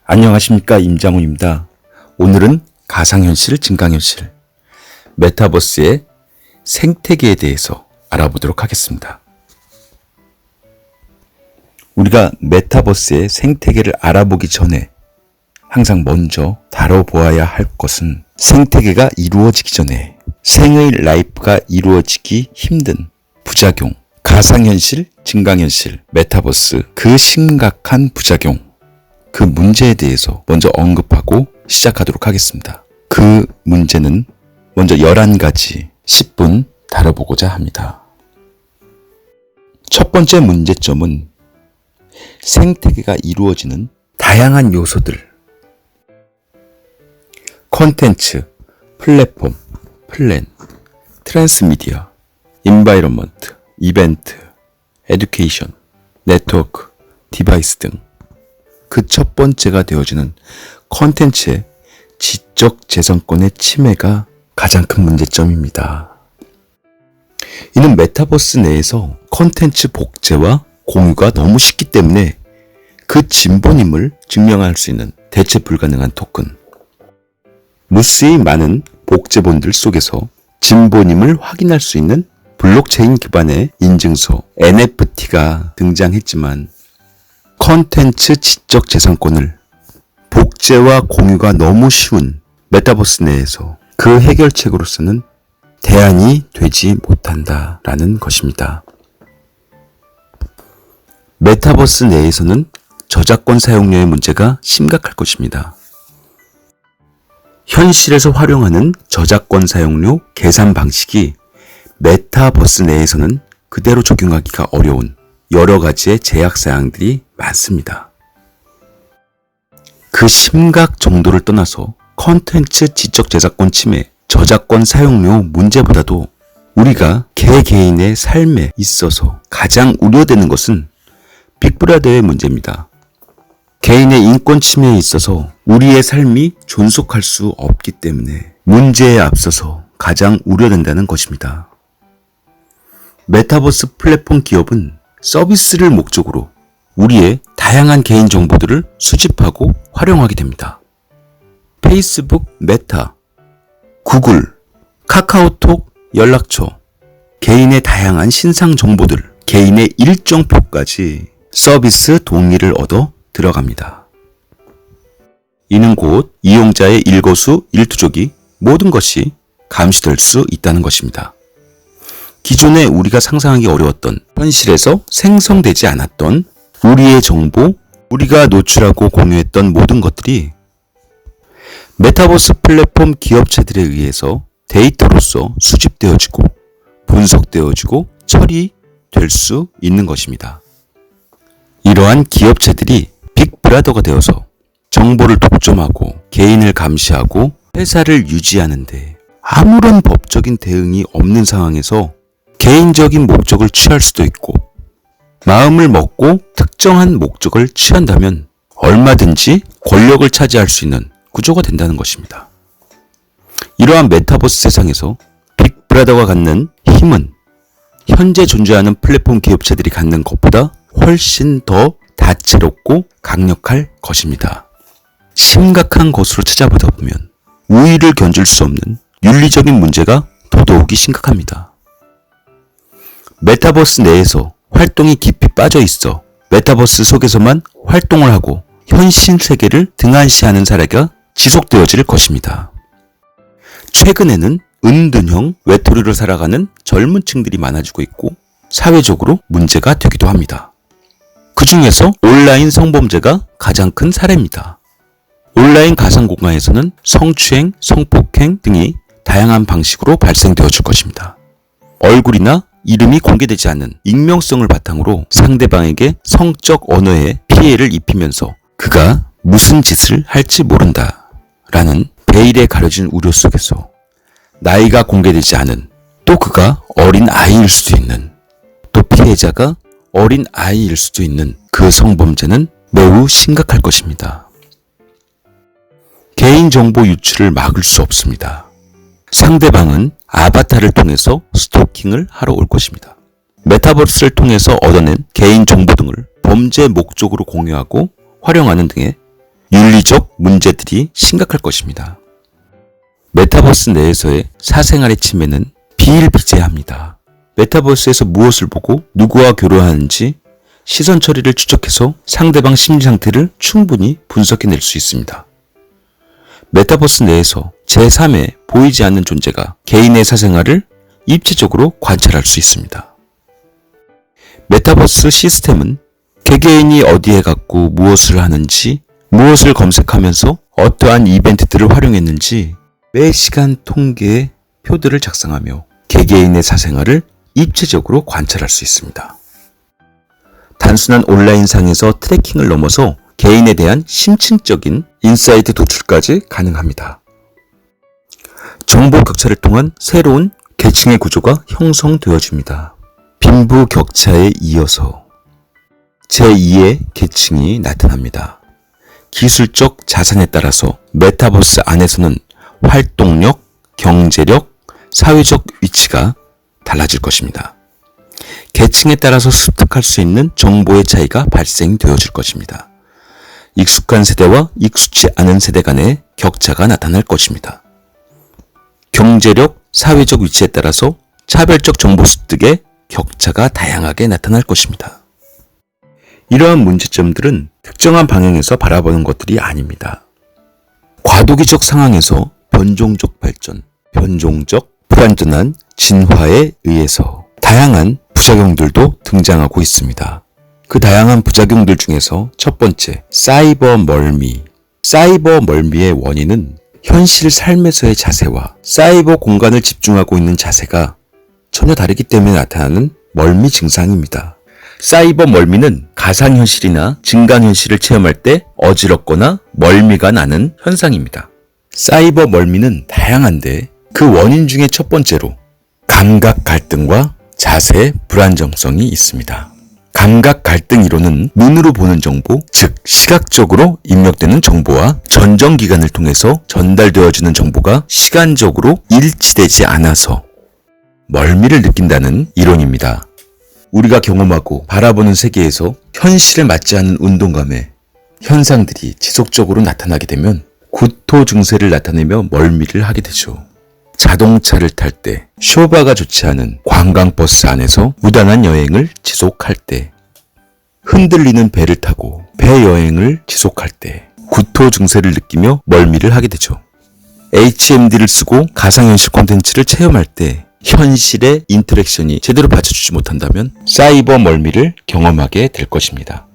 안녕하십니까, 임장훈입니다. 오늘은 가상현실, 증강현실, 메타버스의 생태계에 대해서 알아보도록 하겠습니다. 우리가 메타버스의 생태계를 알아보기 전에 항상 먼저 다뤄보아야 할 것은 생태계가 이루어지기 전에 생의 라이프가 이루어지기 힘든 부작용, 가상현실, 증강현실, 메타버스, 그 심각한 부작용, 그 문제에 대해서 먼저 언급하고 시작하도록 하겠습니다. 그 문제는 먼저 11가지 10분 다뤄보고자 합니다. 첫 번째 문제점은 생태계가 이루어지는 다양한 요소들, 콘텐츠, 플랫폼, 플랜, 트랜스미디어, 인바이러먼트, 이벤트, 에듀케이션, 네트워크, 디바이스 등 그 첫 번째가 되어지는 콘텐츠의 지적 재산권의 침해가 가장 큰 문제점입니다. 이는 메타버스 내에서 콘텐츠 복제와 공유가 너무 쉽기 때문에 그 진본임을 증명할 수 있는 대체 불가능한 토큰, 무수히 많은 복제본들 속에서 진본임을 확인할 수 있는 블록체인 기반의 인증서 NFT가 등장했지만 콘텐츠 지적 재산권을 복제와 공유가 너무 쉬운 메타버스 내에서 그 해결책으로서는 대안이 되지 못한다라는 것입니다. 메타버스 내에서는 저작권 사용료의 문제가 심각할 것입니다. 현실에서 활용하는 저작권 사용료 계산 방식이 메타버스 내에서는 그대로 적용하기가 어려운 여러 가지의 제약 사항들이 많습니다. 그 심각 정도를 떠나서 콘텐츠 지적 재산권 침해, 저작권 사용료 문제보다도 우리가 개개인의 삶에 있어서 가장 우려되는 것은 빅브라더의 문제입니다. 개인의 인권 침해에 있어서 우리의 삶이 존속할 수 없기 때문에 문제에 앞서서 가장 우려된다는 것입니다. 메타버스 플랫폼 기업은 서비스를 목적으로 우리의 다양한 개인 정보들을 수집하고 활용하게 됩니다. 페이스북, 메타, 구글, 카카오톡, 연락처, 개인의 다양한 신상 정보들, 개인의 일정표까지 서비스 동의를 얻어 들어갑니다. 이는 곧 이용자의 일거수 일투족이 모든 것이 감시될 수 있다는 것입니다. 기존에 우리가 상상하기 어려웠던 현실에서 생성되지 않았던 우리의 정보, 우리가 노출하고 공유했던 모든 것들이 메타버스 플랫폼 기업체들에 의해서 데이터로서 수집되어지고 분석되어지고 처리될 수 있는 것입니다. 이러한 기업체들이 빅브라더가 되어서 정보를 독점하고 개인을 감시하고 회사를 유지하는데 아무런 법적인 대응이 없는 상황에서 개인적인 목적을 취할 수도 있고 마음을 먹고 특정한 목적을 취한다면 얼마든지 권력을 차지할 수 있는 구조가 된다는 것입니다. 이러한 메타버스 세상에서 빅브라더가 갖는 힘은 현재 존재하는 플랫폼 기업체들이 갖는 것보다 훨씬 더 다채롭고 강력할 것입니다. 심각한 것으로 찾아보다 보면 우위를 견줄 수 없는 윤리적인 문제가 더더욱이 심각합니다. 메타버스 내에서 활동이 깊이 빠져 있어 메타버스 속에서만 활동을 하고 현실 세계를 등한시하는 사례가 지속되어질 것입니다. 최근에는 은둔형 외톨이로 살아가는 젊은 층들이 많아지고 있고 사회적으로 문제가 되기도 합니다. 그 중에서 온라인 성범죄가 가장 큰 사례입니다. 온라인 가상 공간에서는 성추행, 성폭행 등이 다양한 방식으로 발생되어질 것입니다. 얼굴이나 이름이 공개되지 않는 익명성을 바탕으로 상대방에게 성적 언어에 피해를 입히면서 그가 무슨 짓을 할지 모른다 라는 베일에 가려진 우려 속에서 나이가 공개되지 않은, 또 그가 어린 아이일 수도 있는, 또 피해자가 어린 아이일 수도 있는 그 성범죄는 매우 심각할 것입니다. 개인정보 유출을 막을 수 없습니다. 상대방은 아바타를 통해서 스토킹을 하러 올 것입니다. 메타버스를 통해서 얻어낸 개인정보 등을 범죄 목적으로 공유하고 활용하는 등의 윤리적 문제들이 심각할 것입니다. 메타버스 내에서의 사생활의 침해는 비일비재합니다. 메타버스에서 무엇을 보고 누구와 교류하는지 시선 처리를 추적해서 상대방 심리 상태를 충분히 분석해낼 수 있습니다. 메타버스 내에서 제3의 보이지 않는 존재가 개인의 사생활을 입체적으로 관찰할 수 있습니다. 메타버스 시스템은 개개인이 어디에 갔고 무엇을 하는지, 무엇을 검색하면서 어떠한 이벤트들을 활용했는지 매시간 통계의 표들을 작성하며 개개인의 사생활을 입체적으로 관찰할 수 있습니다. 단순한 온라인상에서 트래킹을 넘어서 개인에 대한 심층적인 인사이트 도출까지 가능합니다. 정보 격차를 통한 새로운 계층의 구조가 형성되어집니다. 빈부 격차에 이어서 제2의 계층이 나타납니다. 기술적 자산에 따라서 메타버스 안에서는 활동력, 경제력, 사회적 위치가 달라질 것입니다. 계층에 따라서 습득할 수 있는 정보의 차이가 발생되어질 것입니다. 익숙한 세대와 익숙치 않은 세대 간의 격차가 나타날 것입니다. 경제력, 사회적 위치에 따라서 차별적 정보 습득의 격차가 다양하게 나타날 것입니다. 이러한 문제점들은 특정한 방향에서 바라보는 것들이 아닙니다. 과도기적 상황에서 변종적 발전, 변종적 불완전한 진화에 의해서 다양한 부작용들도 등장하고 있습니다. 그 다양한 부작용들 중에서 첫 번째, 사이버 멀미. 사이버 멀미의 원인은 현실 삶에서의 자세와 사이버 공간을 집중하고 있는 자세가 전혀 다르기 때문에 나타나는 멀미 증상입니다. 사이버 멀미는 가상현실이나 증강현실을 체험할 때 어지럽거나 멀미가 나는 현상입니다. 사이버 멀미는 다양한데 그 원인 중에 첫 번째로 감각 갈등과 자세 불안정성이 있습니다. 감각 갈등 이론은 눈으로 보는 정보, 즉 시각적으로 입력되는 정보와 전정기관을 통해서 전달되어지는 정보가 시간적으로 일치되지 않아서 멀미를 느낀다는 이론입니다. 우리가 경험하고 바라보는 세계에서 현실에 맞지 않는 운동감의 현상들이 지속적으로 나타나게 되면 구토 증세를 나타내며 멀미를 하게 되죠. 자동차를 탈 때, 쇼바가 좋지 않은 관광버스 안에서 무단한 여행을 지속할 때, 흔들리는 배를 타고 배 여행을 지속할 때 구토 증세를 느끼며 멀미를 하게 되죠. HMD를 쓰고 가상현실 콘텐츠를 체험할 때 현실의 인터랙션이 제대로 받쳐주지 못한다면 사이버 멀미를 경험하게 될 것입니다.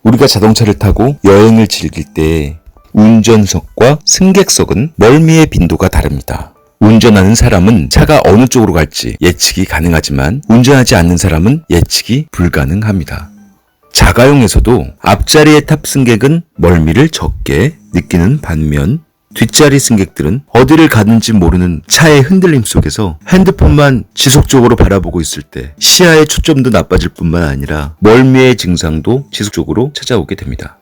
우리가 자동차를 타고 여행을 즐길 때 운전석과 승객석은 멀미의 빈도가 다릅니다. 운전하는 사람은 차가 어느 쪽으로 갈지 예측이 가능하지만 운전하지 않는 사람은 예측이 불가능합니다. 자가용에서도 앞자리에 탑 승객은 멀미를 적게 느끼는 반면 뒷자리 승객들은 어디를 가는지 모르는 차의 흔들림 속에서 핸드폰만 지속적으로 바라보고 있을 때 시야의 초점도 나빠질 뿐만 아니라 멀미의 증상도 지속적으로 찾아오게 됩니다.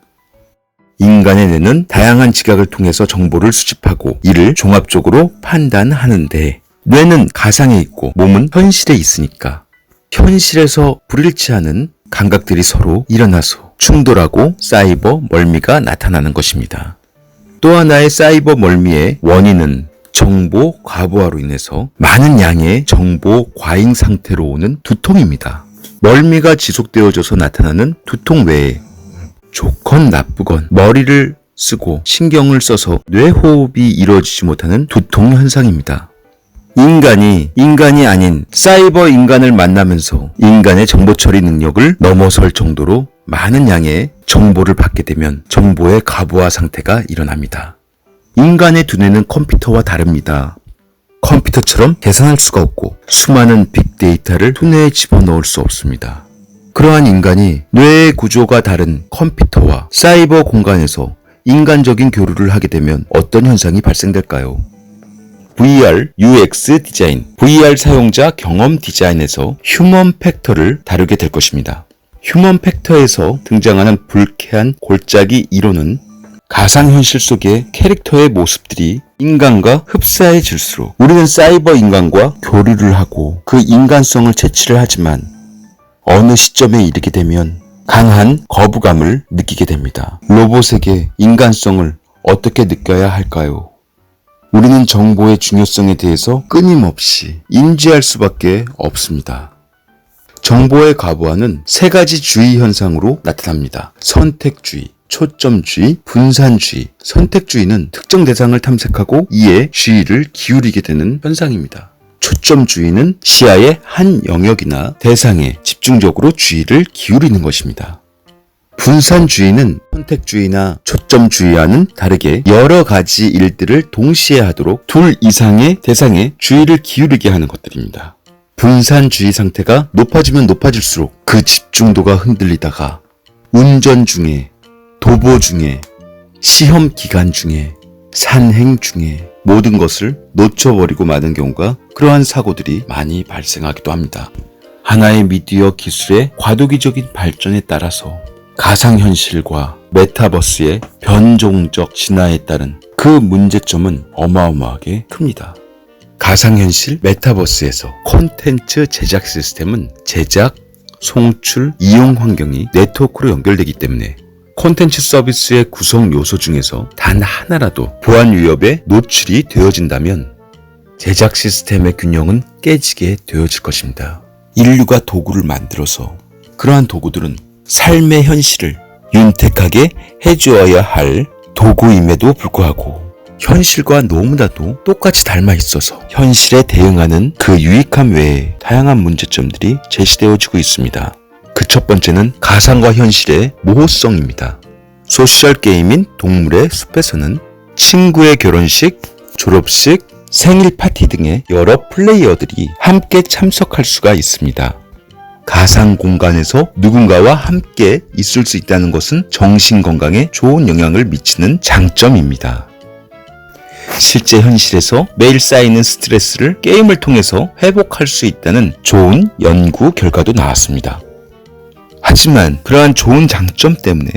인간의 뇌는 다양한 지각을 통해서 정보를 수집하고 이를 종합적으로 판단하는데 뇌는 가상에 있고 몸은 현실에 있으니까 현실에서 불일치하는 감각들이 서로 일어나서 충돌하고 사이버 멀미가 나타나는 것입니다. 또 하나의 사이버 멀미의 원인은 정보 과부하로 인해서 많은 양의 정보 과잉 상태로 오는 두통입니다. 멀미가 지속되어져서 나타나는 두통 외에 좋건 나쁘건 머리를 쓰고 신경을 써서 뇌호흡이 이루어지지 못하는 두통 현상입니다. 인간이 아닌 사이버 인간을 만나면서 인간의 정보 처리 능력을 넘어설 정도로 많은 양의 정보를 받게 되면 정보의 과부하 상태가 일어납니다. 인간의 두뇌는 컴퓨터와 다릅니다. 컴퓨터처럼 계산할 수가 없고 수많은 빅데이터를 두뇌에 집어넣을 수 없습니다. 그러한 인간이 뇌의 구조가 다른 컴퓨터와 사이버 공간에서 인간적인 교류를 하게 되면 어떤 현상이 발생될까요? VR, UX 디자인, VR 사용자 경험 디자인에서 휴먼 팩터를 다루게 될 것입니다. 휴먼 팩터에서 등장하는 불쾌한 골짜기 이론은 가상현실 속의 캐릭터의 모습들이 인간과 흡사해질수록 우리는 사이버 인간과 교류를 하고 그 인간성을 채취를 하지만 어느 시점에 이르게 되면 강한 거부감을 느끼게 됩니다. 로봇에게 인간성을 어떻게 느껴야 할까요? 우리는 정보의 중요성에 대해서 끊임없이 인지할 수밖에 없습니다. 정보의 과부하는 세 가지 주의 현상으로 나타납니다. 선택주의, 초점주의, 분산주의. 선택주의는 특정 대상을 탐색하고 이에 주의를 기울이게 되는 현상입니다. 초점주의는 시야의 한 영역이나 대상에 집중적으로 주의를 기울이는 것입니다. 분산주의는 선택주의나 초점주의와는 다르게 여러 가지 일들을 동시에 하도록 둘 이상의 대상에 주의를 기울이게 하는 것들입니다. 분산주의 상태가 높아지면 높아질수록 그 집중도가 흔들리다가 운전 중에, 도보 중에, 시험 기간 중에, 산행 중에 모든 것을 놓쳐버리고 마는 경우가 그러한 사고들이 많이 발생하기도 합니다. 하나의 미디어 기술의 과도기적인 발전에 따라서 가상현실과 메타버스의 변종적 진화에 따른 그 문제점은 어마어마하게 큽니다. 가상현실 메타버스에서 콘텐츠 제작 시스템은 제작, 송출, 이용 환경이 네트워크로 연결되기 때문에 콘텐츠 서비스의 구성 요소 중에서 단 하나라도 보안 위협에 노출이 되어진다면 제작 시스템의 균형은 깨지게 되어질 것입니다. 인류가 도구를 만들어서 그러한 도구들은 삶의 현실을 윤택하게 해주어야 할 도구임에도 불구하고 현실과 너무나도 똑같이 닮아 있어서 현실에 대응하는 그 유익함 외에 다양한 문제점들이 제시되어지고 있습니다. 그 첫 번째는 가상과 현실의 모호성입니다. 소셜게임인 동물의 숲에서는 친구의 결혼식, 졸업식, 생일 파티 등의 여러 플레이어들이 함께 참석할 수가 있습니다. 가상 공간에서 누군가와 함께 있을 수 있다는 것은 정신 건강에 좋은 영향을 미치는 장점입니다. 실제 현실에서 매일 쌓이는 스트레스를 게임을 통해서 회복할 수 있다는 좋은 연구 결과도 나왔습니다. 하지만 그러한 좋은 장점 때문에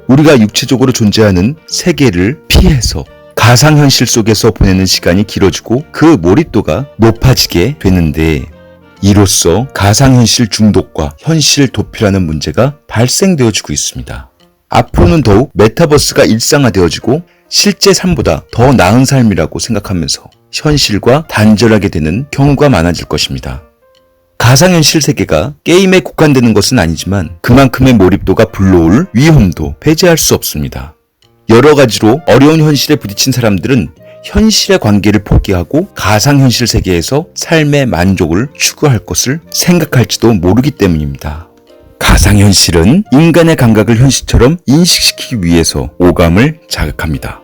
우리가 육체적으로 존재하는 세계를 피해서 가상현실 속에서 보내는 시간이 길어지고 그 몰입도가 높아지게 되는데 이로써 가상현실 중독과 현실 도피라는 문제가 발생되어지고 있습니다. 앞으로는 더욱 메타버스가 일상화되어지고 실제 삶보다 더 나은 삶이라고 생각하면서 현실과 단절하게 되는 경우가 많아질 것입니다. 가상현실 세계가 게임에 국한되는 것은 아니지만 그만큼의 몰입도가 불러올 위험도 배제할 수 없습니다. 여러 가지로 어려운 현실에 부딪힌 사람들은 현실의 관계를 포기하고 가상현실 세계에서 삶의 만족을 추구할 것을 생각할지도 모르기 때문입니다. 가상현실은 인간의 감각을 현실처럼 인식시키기 위해서 오감을 자극합니다.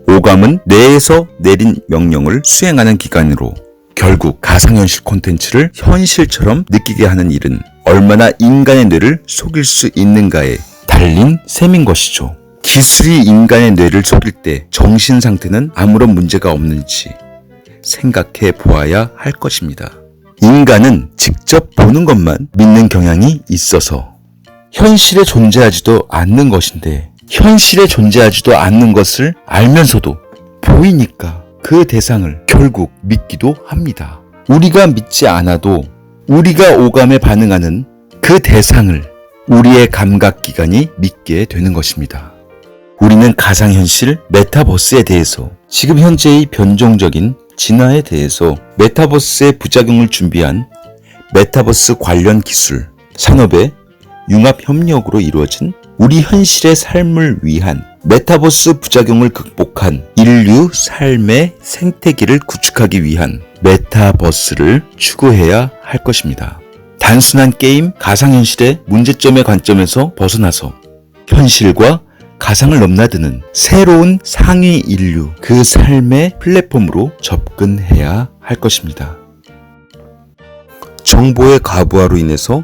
오감은 뇌에서 내린 명령을 수행하는 기관으로 결국 가상현실 콘텐츠를 현실처럼 느끼게 하는 일은 얼마나 인간의 뇌를 속일 수 있는가에 달린 셈인 것이죠. 기술이 인간의 뇌를 속일 때 정신 상태는 아무런 문제가 없는지 생각해 보아야 할 것입니다. 인간은 직접 보는 것만 믿는 경향이 있어서 현실에 존재하지도 않는 것인데 현실에 존재하지도 않는 것을 알면서도 보이니까 그 대상을 결국 믿기도 합니다. 우리가 믿지 않아도 우리가 오감에 반응하는 그 대상을 우리의 감각기관이 믿게 되는 것입니다. 우리는 가상현실 메타버스에 대해서 지금 현재의 변종적인 진화에 대해서 메타버스의 부작용을 준비한 메타버스 관련 기술, 산업의 융합협력으로 이루어진 우리 현실의 삶을 위한 메타버스 부작용을 극복한 인류 삶의 생태계를 구축하기 위한 메타버스를 추구해야 할 것입니다. 단순한 게임, 가상현실의 문제점의 관점에서 벗어나서 현실과 가상을 넘나드는 새로운 상위 인류, 그 삶의 플랫폼으로 접근해야 할 것입니다. 정보의 과부하로 인해서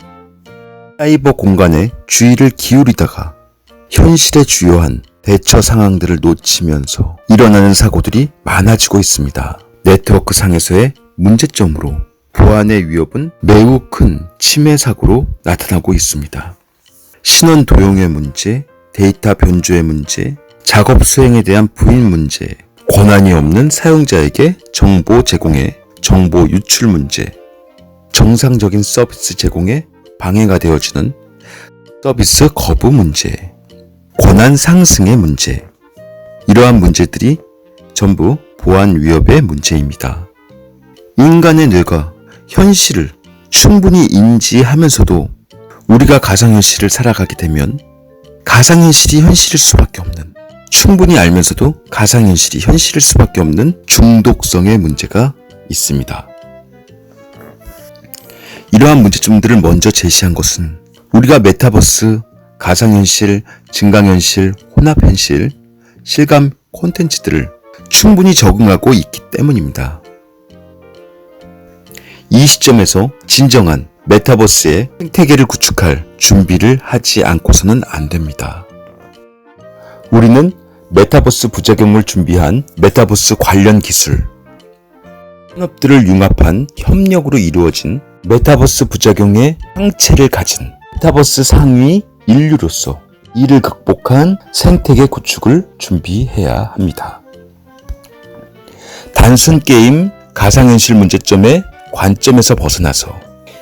사이버 공간에 주의를 기울이다가 현실의 주요한 대처 상황들을 놓치면서 일어나는 사고들이 많아지고 있습니다. 네트워크 상에서의 문제점으로 보안의 위협은 매우 큰 침해 사고로 나타나고 있습니다. 신원 도용의 문제, 데이터 변조의 문제, 작업 수행에 대한 부인 문제, 권한이 없는 사용자에게 정보 제공의 정보 유출 문제, 정상적인 서비스 제공에 방해가 되어지는 서비스 거부 문제, 권한 상승의 문제, 이러한 문제들이 전부 보안 위협의 문제입니다. 인간의 뇌가 현실을 충분히 인지하면서도 우리가 가상현실을 살아가게 되면 가상현실이 현실일 수밖에 없는, 충분히 알면서도 가상현실이 현실일 수밖에 없는 중독성의 문제가 있습니다. 이러한 문제점들을 먼저 제시한 것은 우리가 메타버스, 가상현실, 증강현실, 혼합현실, 실감 콘텐츠들을 충분히 적응하고 있기 때문입니다. 이 시점에서 진정한 메타버스의 생태계를 구축할 준비를 하지 않고서는 안 됩니다. 우리는 메타버스 부작용을 준비한 메타버스 관련 기술, 산업들을 융합한 협력으로 이루어진 메타버스 부작용의 상체를 가진 메타버스 상위 인류로서 이를 극복한 생태계 구축을 준비해야 합니다. 단순 게임, 가상현실 문제점의 관점에서 벗어나서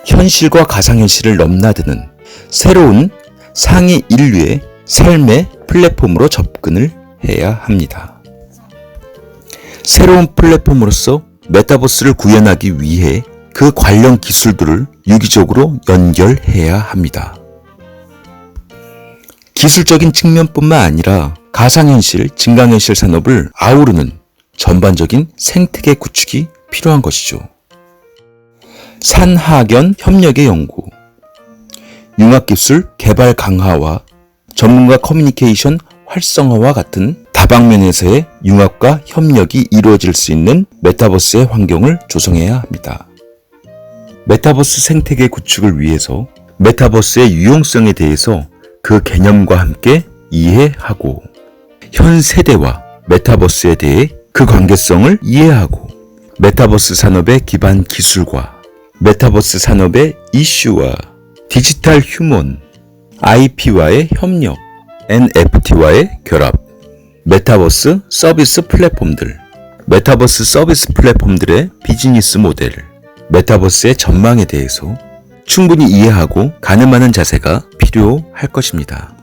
현실과 가상현실을 넘나드는 새로운 상위 인류의 삶의 플랫폼으로 접근을 해야 합니다. 새로운 플랫폼으로서 메타버스를 구현하기 위해 그 관련 기술들을 유기적으로 연결해야 합니다. 기술적인 측면뿐만 아니라 가상현실, 증강현실 산업을 아우르는 전반적인 생태계 구축이 필요한 것이죠. 산하견 협력의 연구, 융합기술 개발 강화와 전문가 커뮤니케이션 활성화와 같은 다방면에서의 융합과 협력이 이루어질 수 있는 메타버스의 환경을 조성해야 합니다. 메타버스 생태계 구축을 위해서 메타버스의 유용성에 대해서 그 개념과 함께 이해하고 현 세대와 메타버스에 대해 그 관계성을 이해하고 메타버스 산업의 기반 기술과 메타버스 산업의 이슈와 디지털 휴먼, IP와의 협력, NFT와의 결합, 메타버스 서비스 플랫폼들, 메타버스 서비스 플랫폼들의 비즈니스 모델, 메타버스의 전망에 대해서 충분히 이해하고 가늠하는 자세가 필요할 것입니다.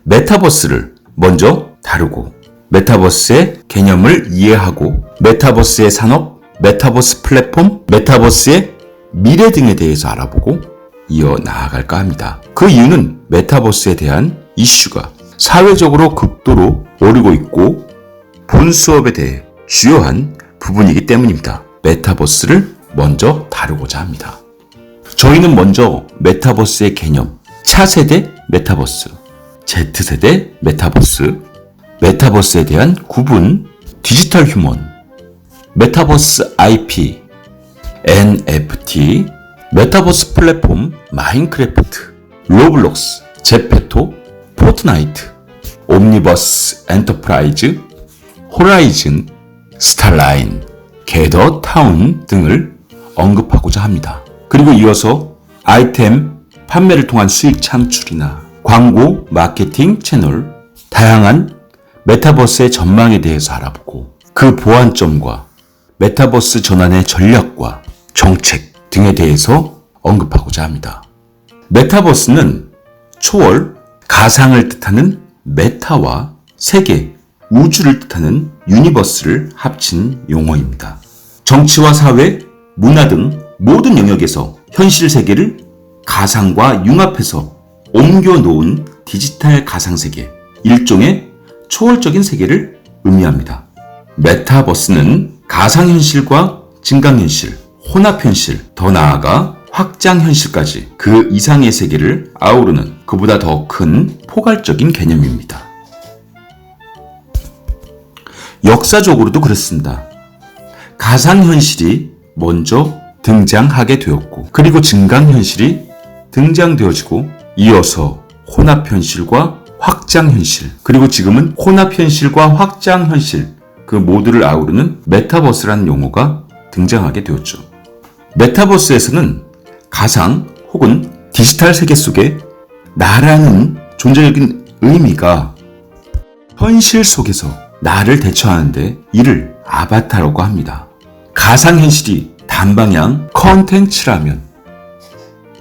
메타버스를 먼저 다루고 메타버스의 개념을 이해하고 메타버스의 산업, 메타버스 플랫폼, 메타버스의 미래 등에 대해서 알아보고 이어 나아갈까 합니다. 그 이유는 메타버스에 대한 이슈가 사회적으로 극도로 오르고 있고 본 수업에 대해 주요한 부분이기 때문입니다. 메타버스를 먼저 다루고자 합니다. 저희는 먼저 메타버스의 개념, 차세대 메타버스, Z세대 메타버스, 메타버스에 대한 구분, 디지털 휴먼, 메타버스 IP, NFT, 메타버스 플랫폼 마인크래프트, 로블록스, 제페토, 포트나이트, 옴니버스 엔터프라이즈, 호라이즌, 스타라인, 게더 타운 등을 언급하고자 합니다. 그리고 이어서 아이템 판매를 통한 수익 창출이나 광고, 마케팅 채널, 다양한 메타버스의 전망에 대해서 알아보고 그 보완점과 메타버스 전환의 전략과 정책 등에 대해서 언급하고자 합니다. 메타버스는 초월, 가상을 뜻하는 메타와 세계, 우주를 뜻하는 유니버스를 합친 용어입니다. 정치와 사회, 문화 등 모든 영역에서 현실 세계를 가상과 융합해서 옮겨 놓은 디지털 가상세계, 일종의 초월적인 세계를 의미합니다. 메타버스는 가상현실과 증강현실, 혼합현실, 더 나아가 확장현실까지 그 이상의 세계를 아우르는 그보다 더 큰 포괄적인 개념입니다. 역사적으로도 그렇습니다. 가상현실이 먼저 등장하게 되었고 그리고 증강현실이 등장되어지고 이어서 혼합현실과 확장현실 그리고 지금은 혼합현실과 확장현실 그 모두를 아우르는 메타버스라는 용어가 등장하게 되었죠. 메타버스에서는 가상 혹은 디지털 세계 속에 나라는 존재적인 의미가 현실 속에서 나를 대처하는데 이를 아바타라고 합니다. 가상현실이 단방향 컨텐츠라면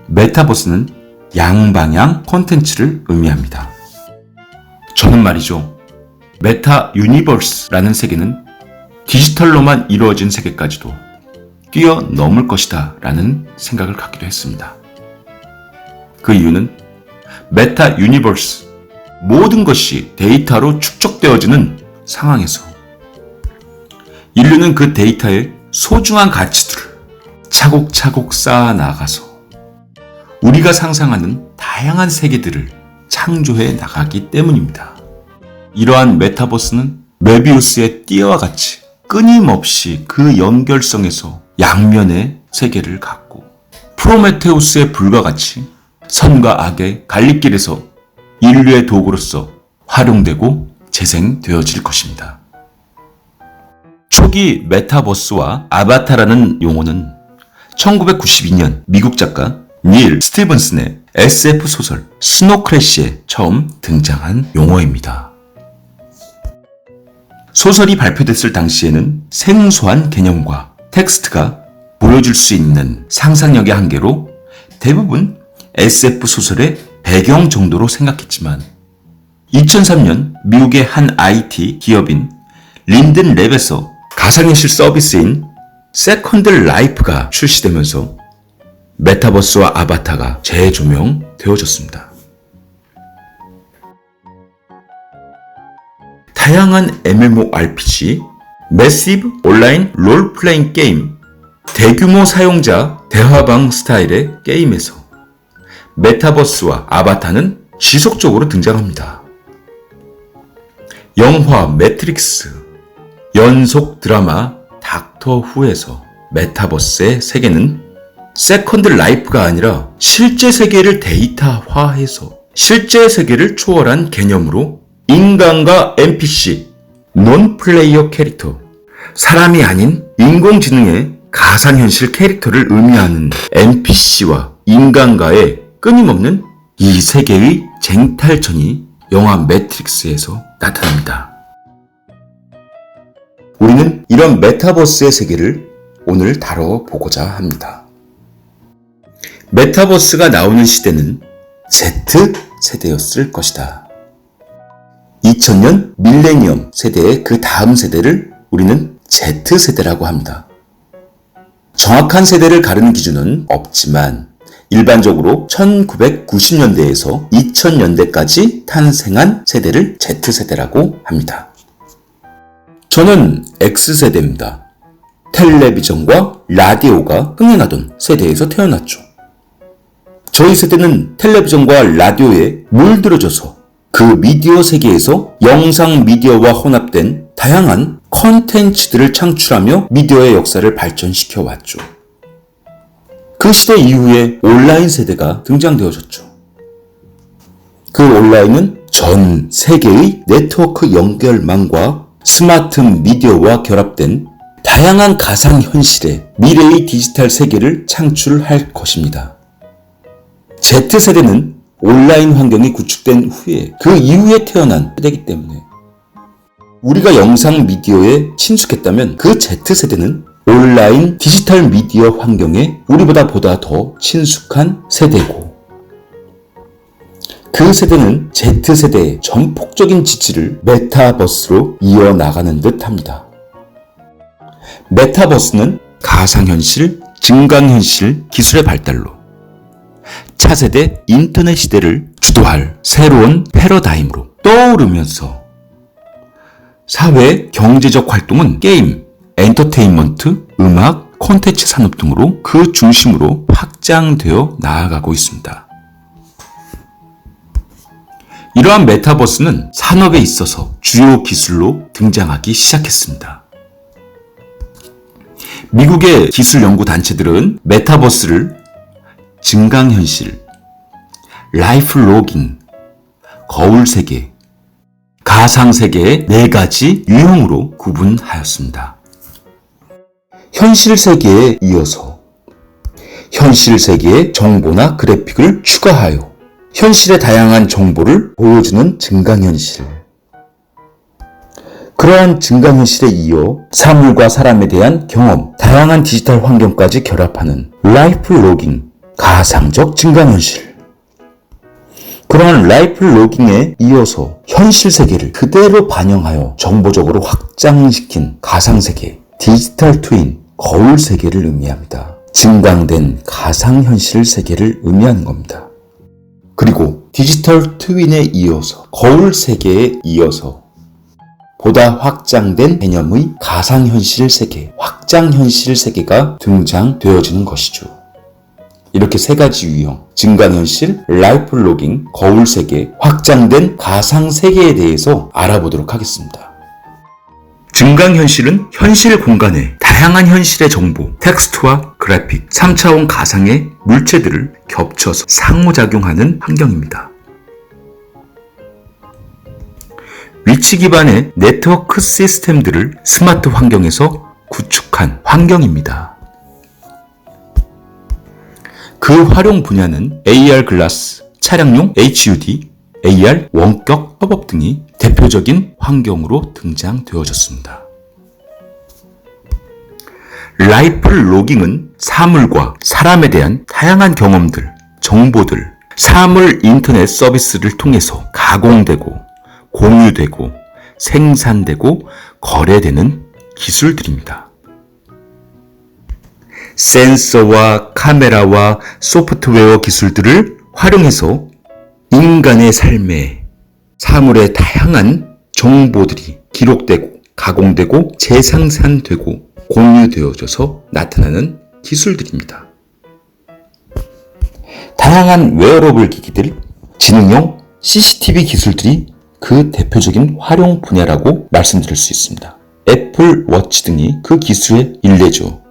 메타버스는 양방향 콘텐츠를 의미합니다. 저는 말이죠, 메타 유니버스라는 세계는 디지털로만 이루어진 세계까지도 뛰어넘을 것이다 라는 생각을 갖기도 했습니다. 그 이유는 메타 유니버스, 모든 것이 데이터로 축적되어지는 상황에서 인류는 그 데이터의 소중한 가치들을 차곡차곡 쌓아 나가서 우리가 상상하는 다양한 세계들을 창조해 나가기 때문입니다. 이러한 메타버스는 메비우스의 띠와 같이 끊임없이 그 연결성에서 양면의 세계를 갖고 프로메테우스의 불과 같이 선과 악의 갈림길에서 인류의 도구로서 활용되고 재생되어질 것입니다. 초기 메타버스와 아바타라는 용어는 1992년 미국 작가 닐 스티븐슨의 SF 소설 스노우 크래시에 처음 등장한 용어입니다. 소설이 발표됐을 당시에는 생소한 개념과 텍스트가 보여줄 수 있는 상상력의 한계로 대부분 SF 소설의 배경 정도로 생각했지만 2003년 미국의 한 IT 기업인 린든 랩에서 가상현실 서비스인 세컨드 라이프가 출시되면서 메타버스와 아바타가 재조명되어졌습니다. 다양한 MMORPG, 매시브 온라인 롤플레잉 게임, 대규모 사용자 대화방 스타일의 게임에서 메타버스와 아바타는 지속적으로 등장합니다. 영화 매트릭스, 연속 드라마 닥터 후에서 메타버스의 세계는 세컨드 라이프가 아니라 실제 세계를 데이터화해서 실제 세계를 초월한 개념으로 인간과 NPC, 논플레이어 캐릭터, 사람이 아닌 인공지능의 가상현실 캐릭터를 의미하는 NPC와 인간과의 끊임없는 이 세계의 쟁탈전이 영화 매트릭스에서 나타납니다. 우리는 이런 메타버스의 세계를 오늘 다뤄보고자 합니다. 메타버스가 나오는 시대는 Z세대였을 것이다. 2000년 밀레니엄 세대의 그 다음 세대를 우리는 Z세대라고 합니다. 정확한 세대를 가르는 기준은 없지만 일반적으로 1990년대에서 2000년대까지 탄생한 세대를 Z세대라고 합니다. 저는 X세대입니다. 텔레비전과 라디오가 흥행하던 세대에서 태어났죠. 저희 세대는 텔레비전과 라디오에 물들어져서 그 미디어 세계에서 영상 미디어와 혼합된 다양한 컨텐츠들을 창출하며 미디어의 역사를 발전시켜 왔죠. 그 시대 이후에 온라인 세대가 등장되어졌죠. 그 온라인은 전 세계의 네트워크 연결망과 스마트 미디어와 결합된 다양한 가상현실의 미래의 디지털 세계를 창출할 것입니다. Z세대는 온라인 환경이 구축된 후에 그 이후에 태어난 세대이기 때문에 우리가 영상 미디어에 친숙했다면 그 Z세대는 온라인 디지털 미디어 환경에 우리보다 더 친숙한 세대고 그 세대는 Z세대의 전폭적인 지지를 메타버스로 이어나가는 듯 합니다. 메타버스는 가상현실, 증강현실 기술의 발달로 차세대 인터넷 시대를 주도할 새로운 패러다임으로 떠오르면서 사회 경제적 활동은 게임, 엔터테인먼트, 음악, 콘텐츠 산업 등으로 그 중심으로 확장되어 나아가고 있습니다. 이러한 메타버스는 산업에 있어서 주요 기술로 등장하기 시작했습니다. 미국의 기술 연구 단체들은 메타버스를 증강현실, 라이프 로깅, 거울세계, 가상세계의 4가지 유형으로 구분하였습니다. 현실세계에 이어서 현실세계의 정보나 그래픽을 추가하여 현실의 다양한 정보를 보여주는 증강현실. 그러한 증강현실에 이어 사물과 사람에 대한 경험, 다양한 디지털 환경까지 결합하는 라이프 로깅, 가상적 증강현실. 그러한 라이프 로깅에 이어서 현실 세계를 그대로 반영하여 정보적으로 확장시킨 가상세계, 디지털 트윈, 거울 세계를 의미합니다. 증강된 가상현실 세계를 의미하는 겁니다. 그리고 디지털 트윈에 이어서 거울 세계에 이어서 보다 확장된 개념의 가상현실 세계, 확장현실 세계가 등장되어지는 것이죠. 이렇게 세 가지 유형, 증강현실, 라이프 로깅, 거울 세계, 확장된 가상 세계에 대해서 알아보도록 하겠습니다. 증강현실은 현실 공간에 다양한 현실의 정보, 텍스트와 그래픽, 3차원 가상의 물체들을 겹쳐서 상호작용하는 환경입니다. 위치 기반의 네트워크 시스템들을 스마트 환경에서 구축한 환경입니다. 그 활용 분야는 AR 글라스, 차량용 HUD, AR 원격 협업 등이 대표적인 환경으로 등장되어졌습니다. 라이프 로깅은 사물과 사람에 대한 다양한 경험들, 정보들, 사물 인터넷 서비스를 통해서 가공되고 공유되고 생산되고 거래되는 기술들입니다. 센서와 카메라와 소프트웨어 기술들을 활용해서 인간의 삶에 사물의 다양한 정보들이 기록되고 가공되고 재생산되고 공유되어져서 나타나는 기술들입니다. 다양한 웨어러블 기기들, 지능형 CCTV 기술들이 그 대표적인 활용 분야라고 말씀드릴 수 있습니다. 애플 워치 등이 그 기술의 일례죠.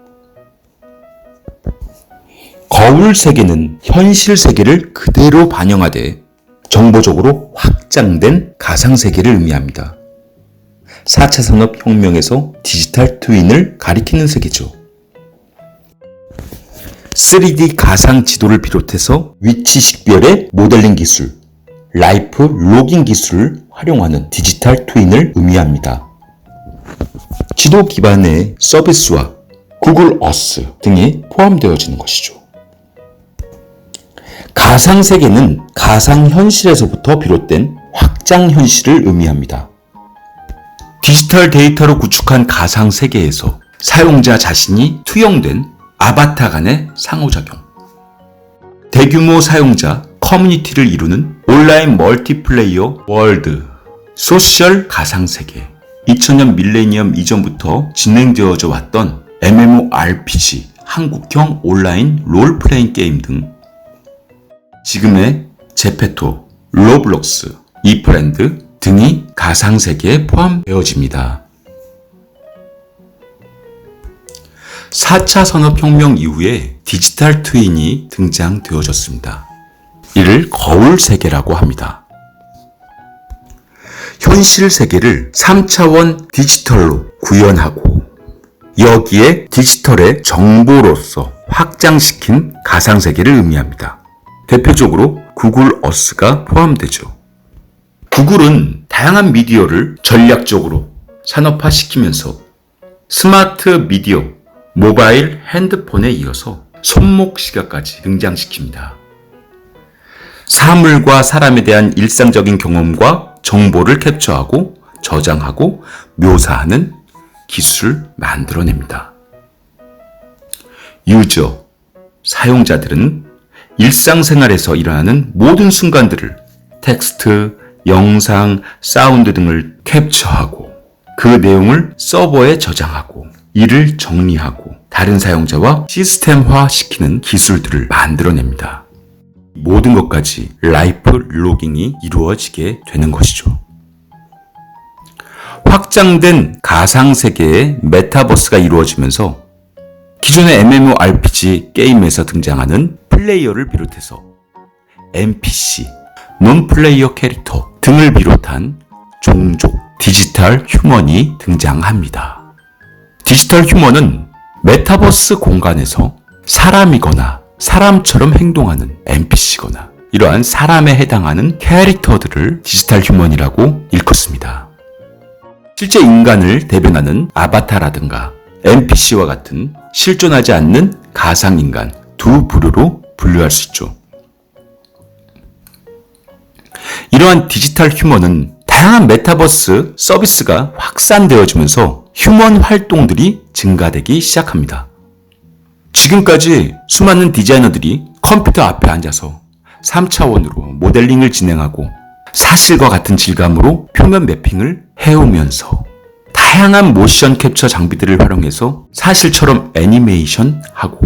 거울 세계는 현실 세계를 그대로 반영하되 정보적으로 확장된 가상 세계를 의미합니다. 4차 산업혁명에서 디지털 트윈을 가리키는 세계죠. 3D 가상 지도를 비롯해서 위치 식별의 모델링 기술, 라이프 로깅 기술을 활용하는 디지털 트윈을 의미합니다. 지도 기반의 서비스와 구글 어스 등이 포함되어지는 것이죠. 가상세계는 가상현실에서부터 비롯된 확장현실을 의미합니다. 디지털 데이터로 구축한 가상세계에서 사용자 자신이 투영된 아바타 간의 상호작용, 대규모 사용자 커뮤니티를 이루는 온라인 멀티플레이어 월드, 소셜 가상세계, 2000년 밀레니엄 이전부터 진행되어져 왔던 MMORPG, 한국형 온라인 롤플레잉 게임 등 지금의 제페토, 로블록스, 이프랜드 등이 가상세계에 포함되어집니다. 4차 산업혁명 이후에 디지털 트윈이 등장되어졌습니다. 이를 거울 세계라고 합니다. 현실 세계를 3차원 디지털로 구현하고 여기에 디지털의 정보로서 확장시킨 가상세계를 의미합니다. 대표적으로 구글 어스가 포함되죠. 구글은 다양한 미디어를 전략적으로 산업화시키면서 스마트 미디어, 모바일 핸드폰에 이어서 손목 시계까지 등장시킵니다. 사물과 사람에 대한 일상적인 경험과 정보를 캡처하고 저장하고 묘사하는 기술을 만들어냅니다. 유저, 사용자들은 일상생활에서 일어나는 모든 순간들을 텍스트, 영상, 사운드 등을 캡처하고 그 내용을 서버에 저장하고 이를 정리하고 다른 사용자와 시스템화시키는 기술들을 만들어냅니다. 모든 것까지 라이프 로깅이 이루어지게 되는 것이죠. 확장된 가상세계의 메타버스가 이루어지면서 기존의 MMORPG 게임에서 등장하는 플레이어를 비롯해서 NPC, 논플레이어 캐릭터 등을 비롯한 종족, 디지털 휴먼이 등장합니다. 디지털 휴먼은 메타버스 공간에서 사람이거나 사람처럼 행동하는 NPC거나 이러한 사람에 해당하는 캐릭터들을 디지털 휴먼이라고 일컫습니다. 실제 인간을 대변하는 아바타라든가 NPC와 같은 실존하지 않는 가상인간 두 부류로 분류할 수 있죠. 이러한 디지털 휴먼은 다양한 메타버스 서비스가 확산되어지면서 휴먼 활동들이 증가되기 시작합니다. 지금까지 수많은 디자이너들이 컴퓨터 앞에 앉아서 3차원으로 모델링을 진행하고 사실과 같은 질감으로 표면 매핑을 해오면서 다양한 모션 캡처 장비들을 활용해서 사실처럼 애니메이션하고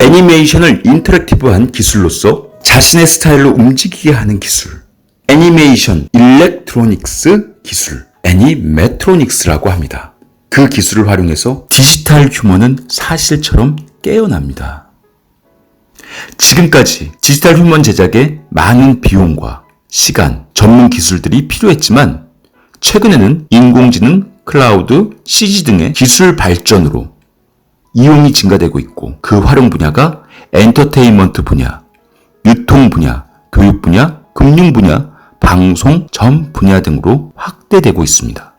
애니메이션을 인터랙티브한 기술로서 자신의 스타일로 움직이게 하는 기술, 애니메이션 일렉트로닉스 기술, 애니메트로닉스라고 합니다. 그 기술을 활용해서 디지털 휴먼은 사실처럼 깨어납니다. 지금까지 디지털 휴먼 제작에 많은 비용과 시간, 전문 기술들이 필요했지만 최근에는 인공지능, 클라우드, CG 등의 기술 발전으로 이용이 증가되고 있고 그 활용 분야가 엔터테인먼트 분야, 유통 분야, 교육 분야, 금융 분야, 방송, 점 분야 등으로 확대되고 있습니다.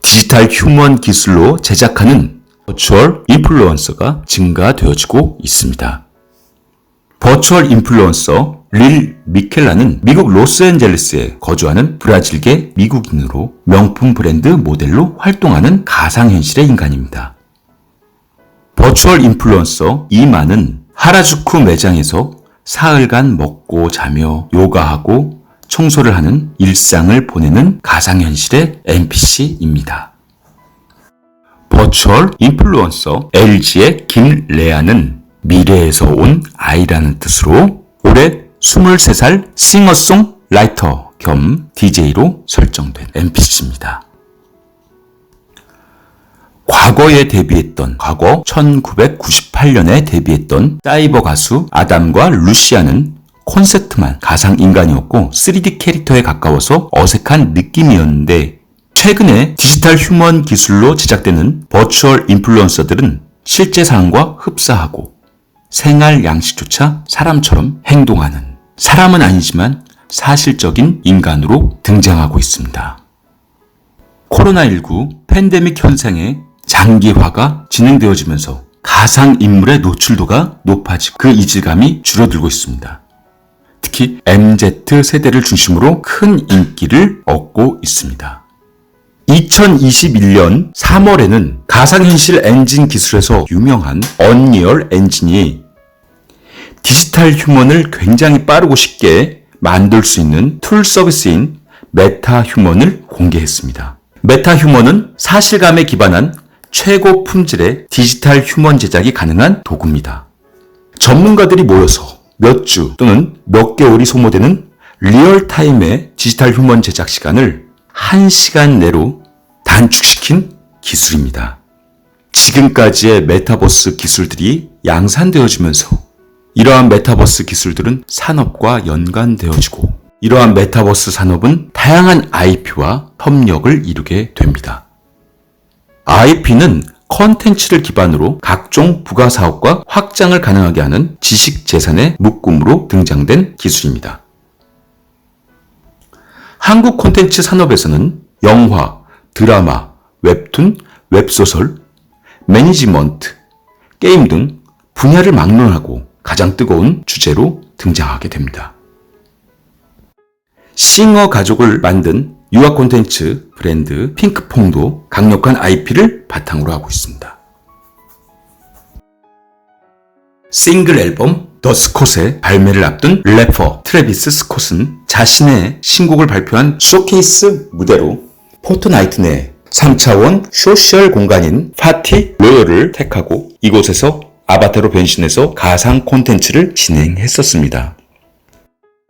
디지털 휴먼 기술로 제작하는 버추얼 인플루언서가 증가되어지고 있습니다. 버추얼 인플루언서 릴 미켈라는 미국 로스앤젤레스에 거주하는 브라질계 미국인으로 명품 브랜드 모델로 활동하는 가상현실의 인간입니다. 버추얼 인플루언서 이마는 하라주쿠 매장에서 사흘간 먹고 자며 요가하고 청소를 하는 일상을 보내는 가상현실의 NPC입니다. 버추얼 인플루언서 LG의 김레아는 미래에서 온 아이라는 뜻으로 올해 23살 싱어송라이터 겸 DJ로 설정된 NPC입니다. 과거 1998년에 데뷔했던 사이버 가수 아담과 루시아는 콘셉트만 가상인간이었고 3D 캐릭터에 가까워서 어색한 느낌이었는데 최근에 디지털 휴먼 기술로 제작되는 버추얼 인플루언서들은 실제 사람과 흡사하고 생활 양식조차 사람처럼 행동하는 사람은 아니지만 사실적인 인간으로 등장하고 있습니다. 코로나19 팬데믹 현상의 장기화가 진행되어지면서 가상인물의 노출도가 높아지고 그 이질감이 줄어들고 있습니다. 특히 MZ세대를 중심으로 큰 인기를 얻고 있습니다. 2021년 3월에는 가상현실 엔진 기술에서 유명한 언리얼 엔진이 디지털 휴먼을 굉장히 빠르고 쉽게 만들 수 있는 툴 서비스인 메타 휴먼을 공개했습니다. 메타 휴먼은 사실감에 기반한 최고 품질의 디지털 휴먼 제작이 가능한 도구입니다. 전문가들이 모여서 몇 주 또는 몇 개월이 소모되는 리얼타임의 디지털 휴먼 제작 시간을 1시간 내로 단축시킨 기술입니다. 지금까지의 메타버스 기술들이 양산되어지면서 이러한 메타버스 기술들은 산업과 연관되어지고 이러한 메타버스 산업은 다양한 IP와 협력을 이루게 됩니다. IP는 컨텐츠를 기반으로 각종 부가사업과 확장을 가능하게 하는 지식재산의 묶음으로 등장된 기술입니다. 한국 콘텐츠 산업에서는 영화, 드라마, 웹툰, 웹소설, 매니지먼트, 게임 등 분야를 막론하고 가장 뜨거운 주제로 등장하게 됩니다. 싱어 가족을 만든 유아 콘텐츠 브랜드 핑크퐁도 강력한 IP를 바탕으로 하고 있습니다. 싱글 앨범 더 스콧의 발매를 앞둔 래퍼 트래비스 스콧은 자신의 신곡을 발표한 쇼케이스 무대로 포트나이트 내 3차원 소셜 공간인 파티 로열을 택하고 이곳에서 아바타로 변신해서 가상 콘텐츠를 진행했었습니다.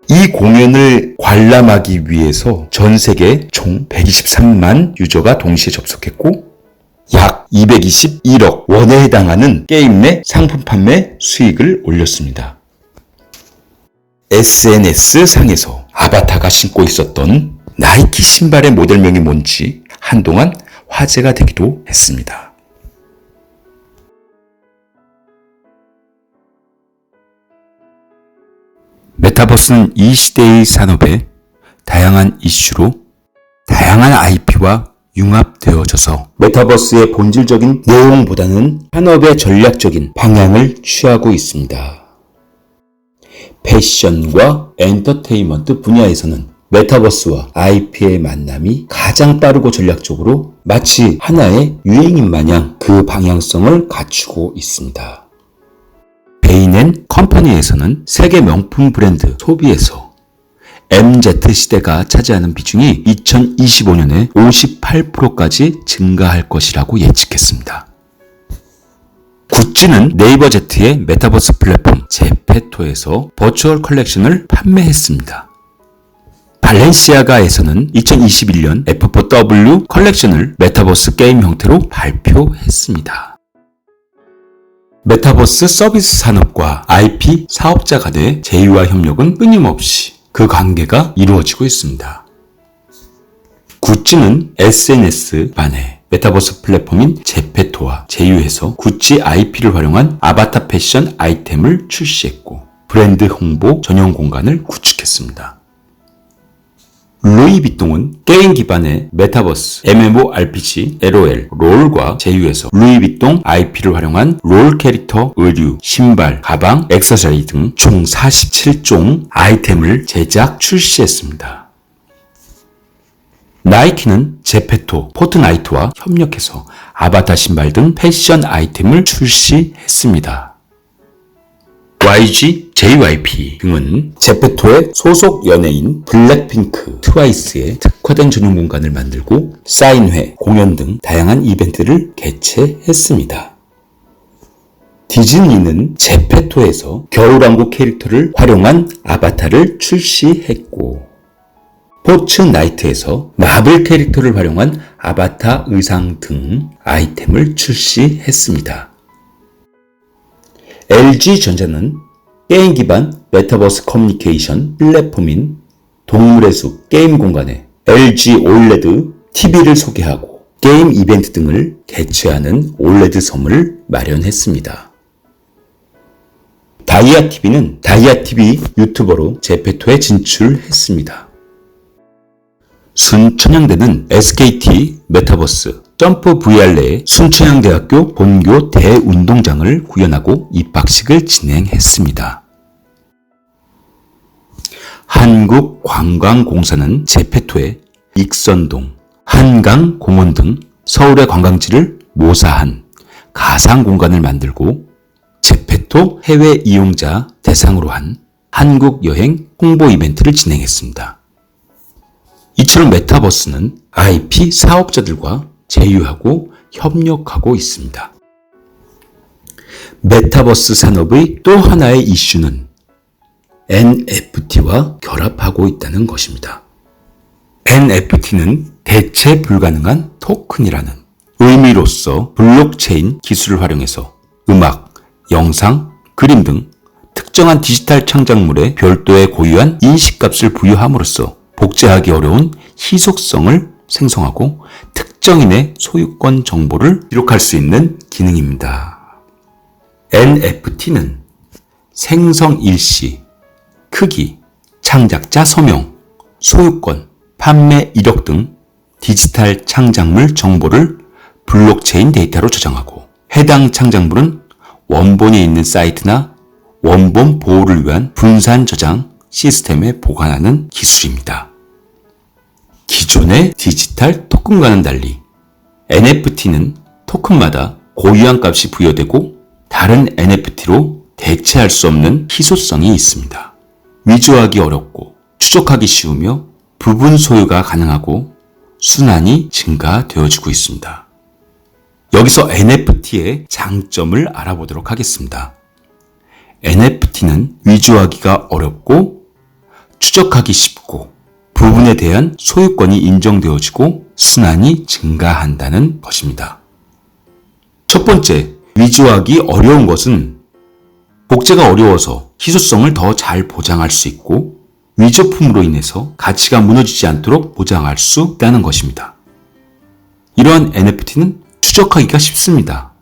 이 공연을 관람하기 위해서 전 세계 총 123만 유저가 동시에 접속했고 약 221억 원에 해당하는 게임 내 상품 판매 수익을 올렸습니다. SNS상에서 아바타가 신고 있었던 나이키 신발의 모델명이 뭔지 한동안 화제가 되기도 했습니다. 메타버스는 이 시대의 산업에 다양한 이슈로 다양한 IP와 융합되어져서 메타버스의 본질적인 내용보다는 산업의 전략적인 방향을 취하고 있습니다. 패션과 엔터테인먼트 분야에서는 메타버스와 IP의 만남이 가장 빠르고 전략적으로 마치 하나의 유행인 마냥 그 방향성을 갖추고 있습니다. 베인앤컴퍼니에서는 세계 명품 브랜드 소비에서 MZ시대가 차지하는 비중이 2025년에 58%까지 증가할 것이라고 예측했습니다. 구찌는 네이버 Z의 메타버스 플랫폼 제페토에서 버추얼 컬렉션을 판매했습니다. 발렌시아가에서는 2021년 F4W 컬렉션을 메타버스 게임 형태로 발표했습니다. 메타버스 서비스 산업과 IP 사업자 간의 제휴와 협력은 끊임없이 그 관계가 이루어지고 있습니다. 구찌는 SNS 반해 메타버스 플랫폼인 제페토와 제휴해서 구찌 IP를 활용한 아바타 패션 아이템을 출시했고 브랜드 홍보 전용 공간을 구축했습니다. 루이비통은 게임 기반의 메타버스 MMORPG LOL 롤과 제휴해서 루이비통 IP를 활용한 롤 캐릭터, 의류, 신발, 가방, 액세서리 등 총 47종 아이템을 제작 출시했습니다. 나이키는 제페토, 포트나이트와 협력해서 아바타 신발 등 패션 아이템을 출시했습니다. YG, JYP 등은 제페토의 소속 연예인 블랙핑크, 트와이스의 특화된 전용 공간을 만들고 사인회, 공연 등 다양한 이벤트를 개최했습니다. 디즈니는 제페토에서 겨울왕국 캐릭터를 활용한 아바타를 출시했고 포츠나이트에서 마블 캐릭터를 활용한 아바타 의상 등 아이템을 출시했습니다. LG전자는 게임 기반 메타버스 커뮤니케이션 플랫폼인 동물의 숲 게임 공간에 LG OLED TV를 소개하고 게임 이벤트 등을 개최하는 OLED 섬을 마련했습니다. 다이아TV는 다이아TV 유튜버로 제페토에 진출했습니다. 순천향대는 SKT 메타버스 점프 VR 내에 순천향대학교 본교 대운동장을 구현하고 입학식을 진행했습니다. 한국관광공사는 제페토에 익선동, 한강공원 등 서울의 관광지를 모사한 가상공간을 만들고 제페토 해외 이용자 대상으로 한 한국여행 홍보 이벤트를 진행했습니다. 이처럼 메타버스는 IP 사업자들과 제휴하고 협력하고 있습니다. 메타버스 산업의 또 하나의 이슈는 NFT와 결합하고 있다는 것입니다. NFT는 대체 불가능한 토큰이라는 의미로서 블록체인 기술을 활용해서 음악, 영상, 그림 등 특정한 디지털 창작물에 별도의 고유한 인식값을 부여함으로써 복제하기 어려운 희속성을 생성하고 특정인의 소유권 정보를 기록할 수 있는 기능입니다. NFT는 생성 일시, 크기, 창작자 서명, 소유권, 판매 이력 등 디지털 창작물 정보를 블록체인 데이터로 저장하고 해당 창작물은 원본이 있는 사이트나 원본 보호를 위한 분산 저장 시스템에 보관하는 기술입니다. 기존의 디지털 토큰과는 달리 NFT는 토큰마다 고유한 값이 부여되고 다른 NFT로 대체할 수 없는 희소성이 있습니다. 위조하기 어렵고 추적하기 쉬우며 부분 소유가 가능하고 순환이 증가되어지고 있습니다. 여기서 NFT의 장점을 알아보도록 하겠습니다. NFT는 위조하기가 어렵고 추적하기 쉽고 부분에 대한 소유권이 인정되어지고 순환이 증가한다는 것입니다. 첫 번째, 위조하기 어려운 것은 복제가 어려워서 희소성을 더 잘 보장할 수 있고 위조품으로 인해서 가치가 무너지지 않도록 보장할 수 있다는 것입니다. 이러한 NFT는 추적하기가 쉽습니다.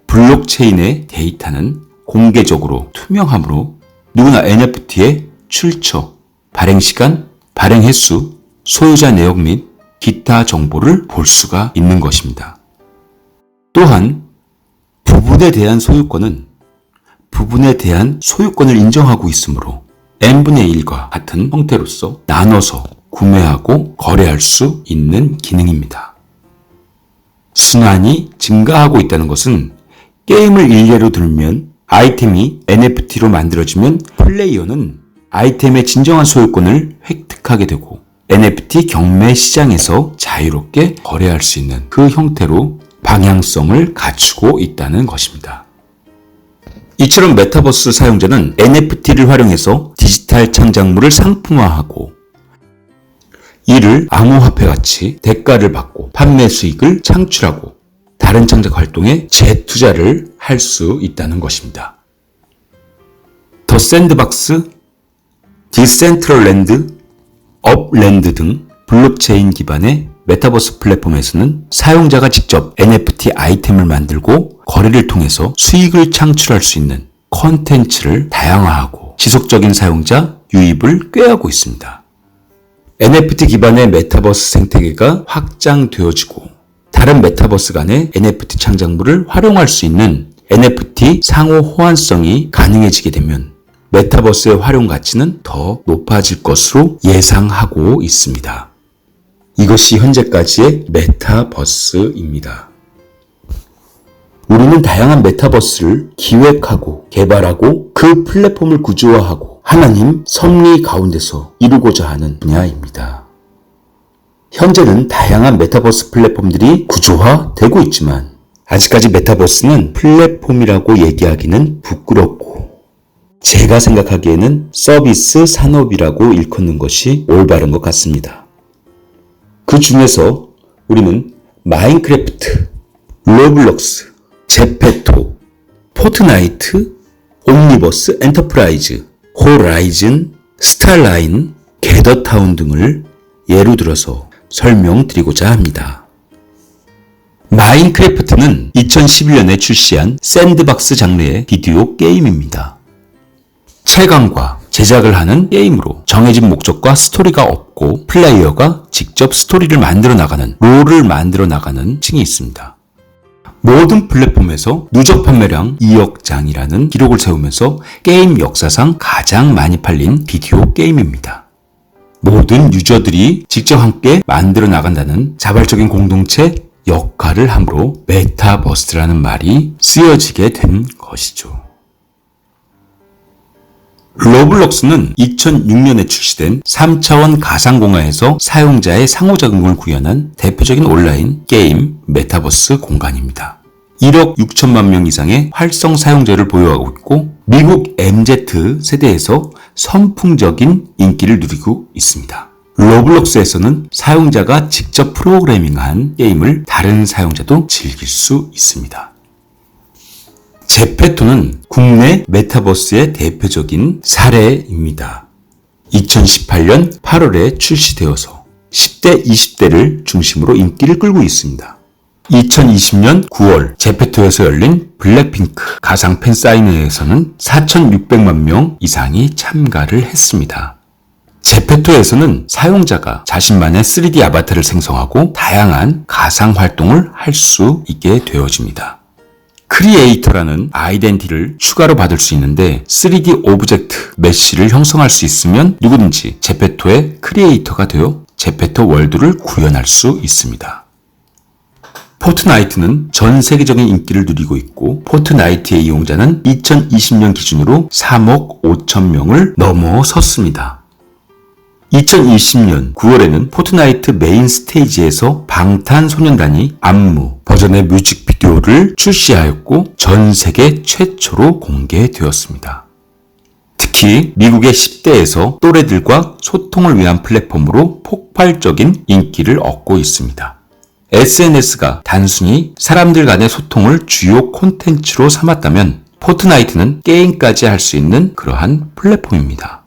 블록체인의 데이터는 공개적으로 투명하므로 누구나 NFT의 출처, 발행시간, 발행 횟수, 소유자 내역 및 기타 정보를 볼 수가 있는 것입니다. 또한 부분에 대한 소유권은 부분에 대한 소유권을 인정하고 있으므로 n분의 1과 같은 형태로서 나눠서 구매하고 거래할 수 있는 기능입니다. 순환이 증가하고 있다는 것은 게임을 일례로 들면 아이템이 NFT로 만들어지면 플레이어는 아이템의 진정한 소유권을 획득하게 되고 NFT 경매 시장에서 자유롭게 거래할 수 있는 그 형태로 방향성을 갖추고 있다는 것입니다. 이처럼 메타버스 사용자는 NFT를 활용해서 디지털 창작물을 상품화하고 이를 암호화폐같이 대가를 받고 판매 수익을 창출하고 다른 창작 활동에 재투자를 할 수 있다는 것입니다. 더 샌드박스, 디센트럴랜드, 업랜드 등 블록체인 기반의 메타버스 플랫폼에서는 사용자가 직접 NFT 아이템을 만들고 거래를 통해서 수익을 창출할 수 있는 콘텐츠를 다양화하고 지속적인 사용자 유입을 꾀하고 있습니다. NFT 기반의 메타버스 생태계가 확장되어지고 다른 메타버스 간의 NFT 창작물을 활용할 수 있는 NFT 상호 호환성이 가능해지게 되면 메타버스의 활용 가치는 더 높아질 것으로 예상하고 있습니다. 이것이 현재까지의 메타버스입니다. 우리는 다양한 메타버스를 기획하고 개발하고 그 플랫폼을 구조화하고 하나님 섭리 가운데서 이루고자 하는 분야입니다. 현재는 다양한 메타버스 플랫폼들이 구조화되고 있지만 아직까지 메타버스는 플랫폼이라고 얘기하기는 부끄럽고 제가 생각하기에는 서비스 산업이라고 일컫는 것이 올바른 것 같습니다. 그 중에서 우리는 마인크래프트, 로블록스, 제페토, 포트나이트, 옴니버스 엔터프라이즈, 호라이즌, 스타라인, 게더타운 등을 예로 들어서 설명드리고자 합니다. 마인크래프트는 2011년에 출시한 샌드박스 장르의 비디오 게임입니다. 채광과 제작을 하는 게임으로 정해진 목적과 스토리가 없고 플레이어가 직접 스토리를 만들어 나가는 롤을 만들어 나가는 층이 있습니다. 모든 플랫폼에서 누적 판매량 2억 장이라는 기록을 세우면서 게임 역사상 가장 많이 팔린 비디오 게임입니다. 모든 유저들이 직접 함께 만들어 나간다는 자발적인 공동체 역할을 함으로 메타버스라는 말이 쓰여지게 된 것이죠. 로블록스는 2006년에 출시된 3차원 가상공간에서 사용자의 상호작용을 구현한 대표적인 온라인 게임 메타버스 공간입니다. 1억 6천만 명 이상의 활성 사용자를 보유하고 있고 미국 MZ 세대에서 선풍적인 인기를 누리고 있습니다. 로블록스에서는 사용자가 직접 프로그래밍한 게임을 다른 사용자도 즐길 수 있습니다. 제페토는 국내 메타버스의 대표적인 사례입니다. 2018년 8월에 출시되어서 10대, 20대를 중심으로 인기를 끌고 있습니다. 2020년 9월 제페토에서 열린 블랙핑크 가상 팬사인회에서는 4,600만 명 이상이 참가를 했습니다. 제페토에서는 사용자가 자신만의 3D 아바타를 생성하고 다양한 가상 활동을 할 수 있게 되어집니다. 크리에이터라는 아이덴티티를 추가로 받을 수 있는데 3D 오브젝트 메쉬를 형성할 수 있으면 누구든지 제페토의 크리에이터가 되어 제페토 월드를 구현할 수 있습니다. 포트나이트는 전 세계적인 인기를 누리고 있고 포트나이트의 이용자는 2020년 기준으로 3억 5천 명을 넘어섰습니다. 2020년 9월에는 포트나이트 메인 스테이지에서 방탄소년단이 안무 버전의 뮤직비디오를 출시하였고 전 세계 최초로 공개되었습니다. 특히 미국의 10대에서 또래들과 소통을 위한 플랫폼으로 폭발적인 인기를 얻고 있습니다. SNS가 단순히 사람들 간의 소통을 주요 콘텐츠로 삼았다면 포트나이트는 게임까지 할 수 있는 그러한 플랫폼입니다.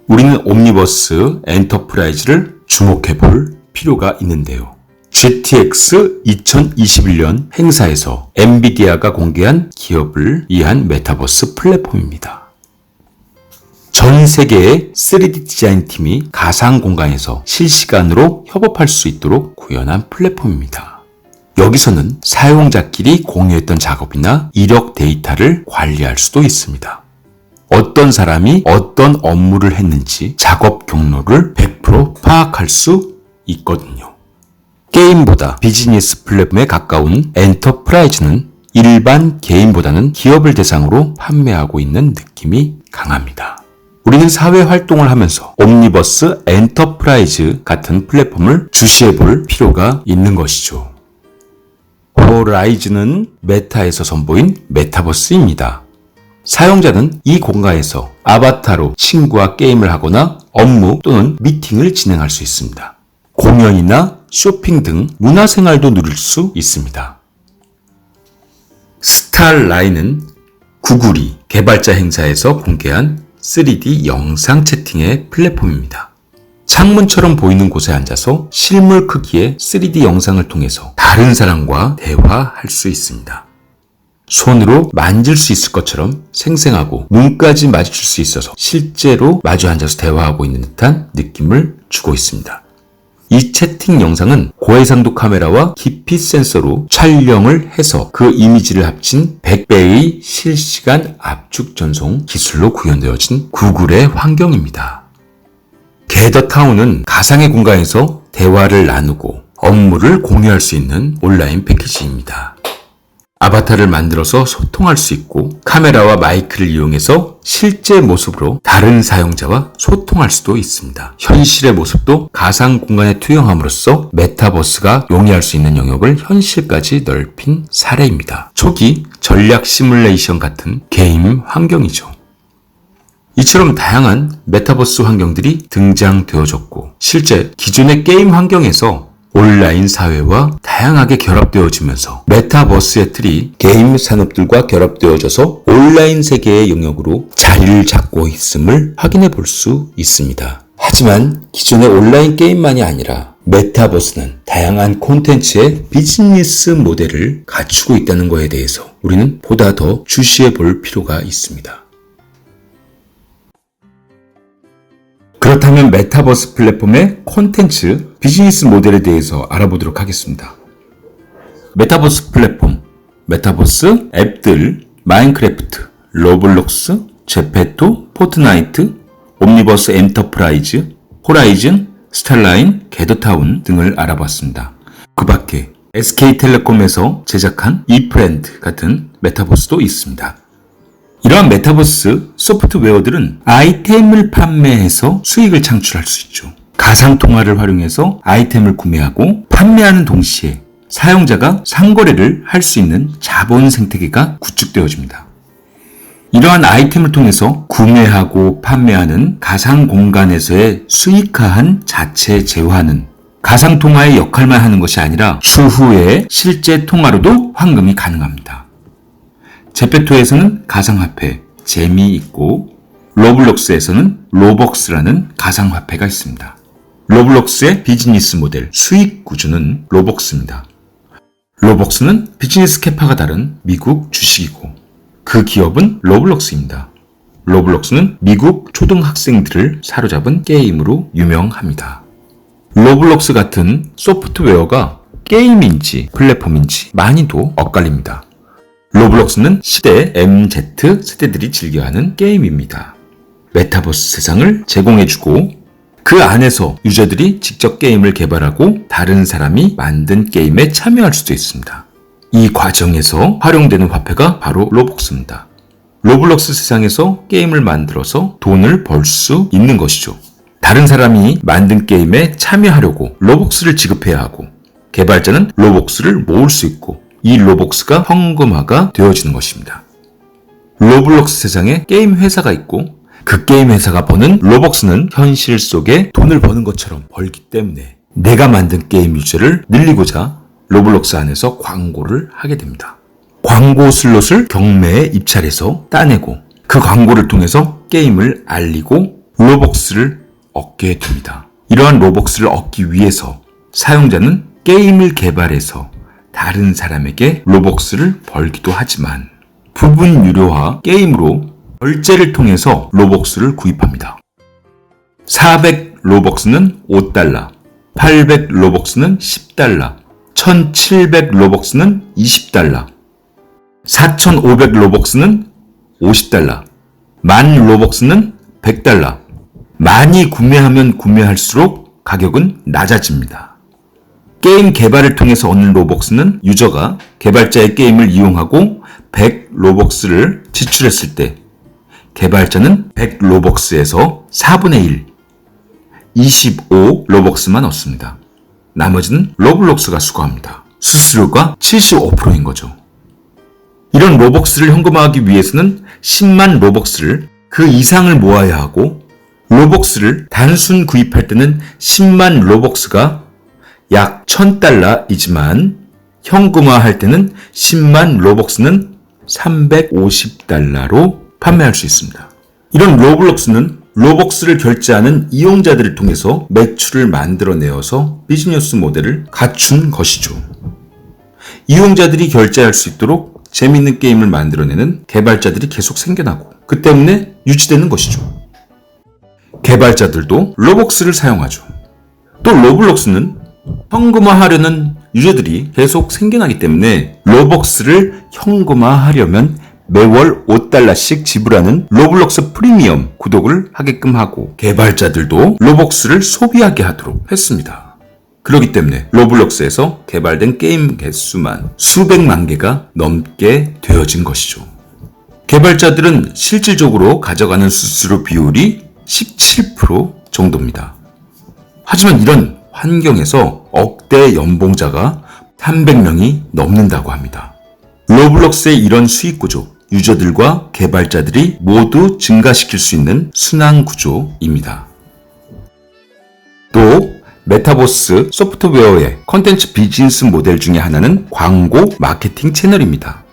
우리는 옴니버스 엔터프라이즈를 주목해 볼 필요가 있는데요. GTX 2021년 행사에서 엔비디아가 공개한 기업을 위한 메타버스 플랫폼입니다. 전 세계의 3D 디자인 팀이 가상 공간에서 실시간으로 협업할 수 있도록 구현한 플랫폼입니다. 여기서는 사용자끼리 공유했던 작업이나 이력 데이터를 관리할 수도 있습니다. 어떤 사람이 어떤 업무를 했는지 작업 경로를 100% 파악할 수 있거든요. 게임보다 비즈니스 플랫폼에 가까운 엔터프라이즈는 일반 개인보다는 기업을 대상으로 판매하고 있는 느낌이 강합니다. 우리는 사회 활동을 하면서 옴니버스 엔터프라이즈 같은 플랫폼을 주시해 볼 필요가 있는 것이죠. 호라이즌은 메타에서 선보인 메타버스입니다. 사용자는 이 공간에서 아바타로 친구와 게임을 하거나 업무 또는 미팅을 진행할 수 있습니다. 공연이나 쇼핑 등 문화생활도 누릴 수 있습니다. 스타라인은 구글이 개발자 행사에서 공개한 3D 영상 채팅의 플랫폼입니다. 창문처럼 보이는 곳에 앉아서 실물 크기의 3D 영상을 통해서 다른 사람과 대화할 수 있습니다. 손으로 만질 수 있을 것처럼 생생하고 눈까지 마주칠 수 있어서 실제로 마주 앉아서 대화하고 있는 듯한 느낌을 주고 있습니다. 이 채팅 영상은 고해상도 카메라와 깊이 센서로 촬영을 해서 그 이미지를 합친 100배의 실시간 압축 전송 기술로 구현되어진 구글의 환경입니다. 게더타운은 가상의 공간에서 대화를 나누고 업무를 공유할 수 있는 온라인 패키지입니다. 아바타를 만들어서 소통할 수 있고 카메라와 마이크를 이용해서 실제 모습으로 다른 사용자와 소통할 수도 있습니다. 현실의 모습도 가상 공간에 투영함으로써 메타버스가 용이할 수 있는 영역을 현실까지 넓힌 사례입니다. 초기 전략 시뮬레이션 같은 게임 환경이죠. 이처럼 다양한 메타버스 환경들이 등장되어졌고 실제 기존의 게임 환경에서 온라인 사회와 다양하게 결합되어지면서 메타버스의 틀이 게임 산업들과 결합되어져서 온라인 세계의 영역으로 자리를 잡고 있음을 확인해 볼 수 있습니다. 하지만 기존의 온라인 게임만이 아니라 메타버스는 다양한 콘텐츠의 비즈니스 모델을 갖추고 있다는 것에 대해서 우리는 보다 더 주시해 볼 필요가 있습니다. 그렇다면 메타버스 플랫폼의 콘텐츠, 비즈니스 모델에 대해서 알아보도록 하겠습니다. 메타버스 플랫폼, 메타버스 앱들, 마인크래프트, 로블록스, 제페토, 포트나이트, 옴니버스 엔터프라이즈, 호라이즌, 스타라인, 게더타운 등을 알아봤습니다. 그 밖에 SK텔레콤에서 제작한 이프렌드 같은 메타버스도 있습니다. 이러한 메타버스 소프트웨어들은 아이템을 판매해서 수익을 창출할 수 있죠. 가상통화를 활용해서 아이템을 구매하고 판매하는 동시에 사용자가 상거래를 할 수 있는 자본 생태계가 구축되어집니다. 이러한 아이템을 통해서 구매하고 판매하는 가상 공간에서의 수익화한 자체 재화는 가상통화의 역할만 하는 것이 아니라 추후에 실제 통화로도 환금이 가능합니다. 제페토에서는 가상화폐, 잼이 있고 로블록스에서는 로벅스라는 가상화폐가 있습니다. 로블록스의 비즈니스 모델, 수익 구조는 로벅스입니다. 로벅스는 비즈니스 캐파가 다른 미국 주식이고 그 기업은 로블록스입니다. 로블록스는 미국 초등학생들을 사로잡은 게임으로 유명합니다. 로블록스 같은 소프트웨어가 게임인지 플랫폼인지 많이도 엇갈립니다. 로블록스는 10대 MZ 세대들이 즐겨하는 게임입니다. 메타버스 세상을 제공해주고 그 안에서 유저들이 직접 게임을 개발하고 다른 사람이 만든 게임에 참여할 수도 있습니다. 이 과정에서 활용되는 화폐가 바로 로벅스입니다. 로블록스 세상에서 게임을 만들어서 돈을 벌 수 있는 것이죠. 다른 사람이 만든 게임에 참여하려고 로벅스를 지급해야 하고 개발자는 로벅스를 모을 수 있고 이 로벅스가 현금화가 되어지는 것입니다. 로블록스 세상에 게임 회사가 있고 그 게임 회사가 버는 로벅스는 현실 속에 돈을 버는 것처럼 벌기 때문에 내가 만든 게임 유저를 늘리고자 로블록스 안에서 광고를 하게 됩니다. 광고 슬롯을 경매에 입찰해서 따내고 그 광고를 통해서 게임을 알리고 로벅스를 얻게 됩니다. 이러한 로벅스를 얻기 위해서 사용자는 게임을 개발해서 다른 사람에게 로벅스를 벌기도 하지만 부분 유료화 게임으로 결제를 통해서 로벅스를 구입합니다. 400 로벅스는 $5, 800 로벅스는 $10, 1700 로벅스는 $20, 4500 로벅스는 $50, 만 로벅스는 $100. 많이 구매하면 구매할수록 가격은 낮아집니다. 게임 개발을 통해서 얻는 로벅스는 유저가 개발자의 게임을 이용하고 100 로벅스를 지출했을 때 개발자는 100 로벅스에서 4분의 1, 25 로벅스만 얻습니다. 나머지는 로블록스가 수거합니다. 수수료가 75%인 거죠. 이런 로벅스를 현금화하기 위해서는 10만 로벅스를 그 이상을 모아야 하고 로벅스를 단순 구입할 때는 10만 로벅스가 약 $1000이지만 현금화할 때는 10만 로벅스는 $350로 판매할 수 있습니다. 이런 로블록스는 로벅스를 결제하는 이용자들을 통해서 매출을 만들어내어서 비즈니스 모델을 갖춘 것이죠. 이용자들이 결제할 수 있도록 재미있는 게임을 만들어내는 개발자들이 계속 생겨나고 그 때문에 유지되는 것이죠. 개발자들도 로벅스를 사용하죠. 또 로블록스는 현금화하려는 유저들이 계속 생겨나기 때문에 로벅스를 현금화하려면 매월 $5씩 지불하는 로블록스 프리미엄 구독을 하게끔 하고 개발자들도 로벅스를 소비하게 하도록 했습니다. 그렇기 때문에 로블록스에서 개발된 게임 개수만 수백만 개가 넘게 되어진 것이죠. 개발자들은 실질적으로 가져가는 수수료 비율이 17% 정도입니다. 하지만 이런 환경에서 억대 연봉자가 300명이 넘는다고 합니다. 로블록스의 이런 수익 구조, 유저들과 개발자들이 모두 증가시킬 수 있는 순환 구조입니다. 또 메타버스 소프트웨어의 컨텐츠 비즈니스 모델 중에 하나는 광고 마케팅 채널입니다.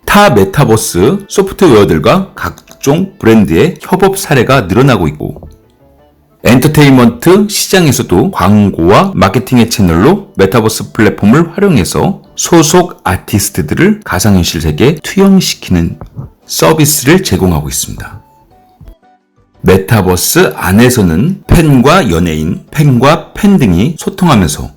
타 메타버스 소프트웨어들과 각종 브랜드의 협업 사례가 늘어나고 있고 엔터테인먼트 시장에서도 광고와 마케팅의 채널로 메타버스 플랫폼을 활용해서 소속 아티스트들을 가상현실 세계에 투영시키는 서비스를 제공하고 있습니다. 메타버스 안에서는 팬과 연예인, 팬과 팬 등이 소통하면서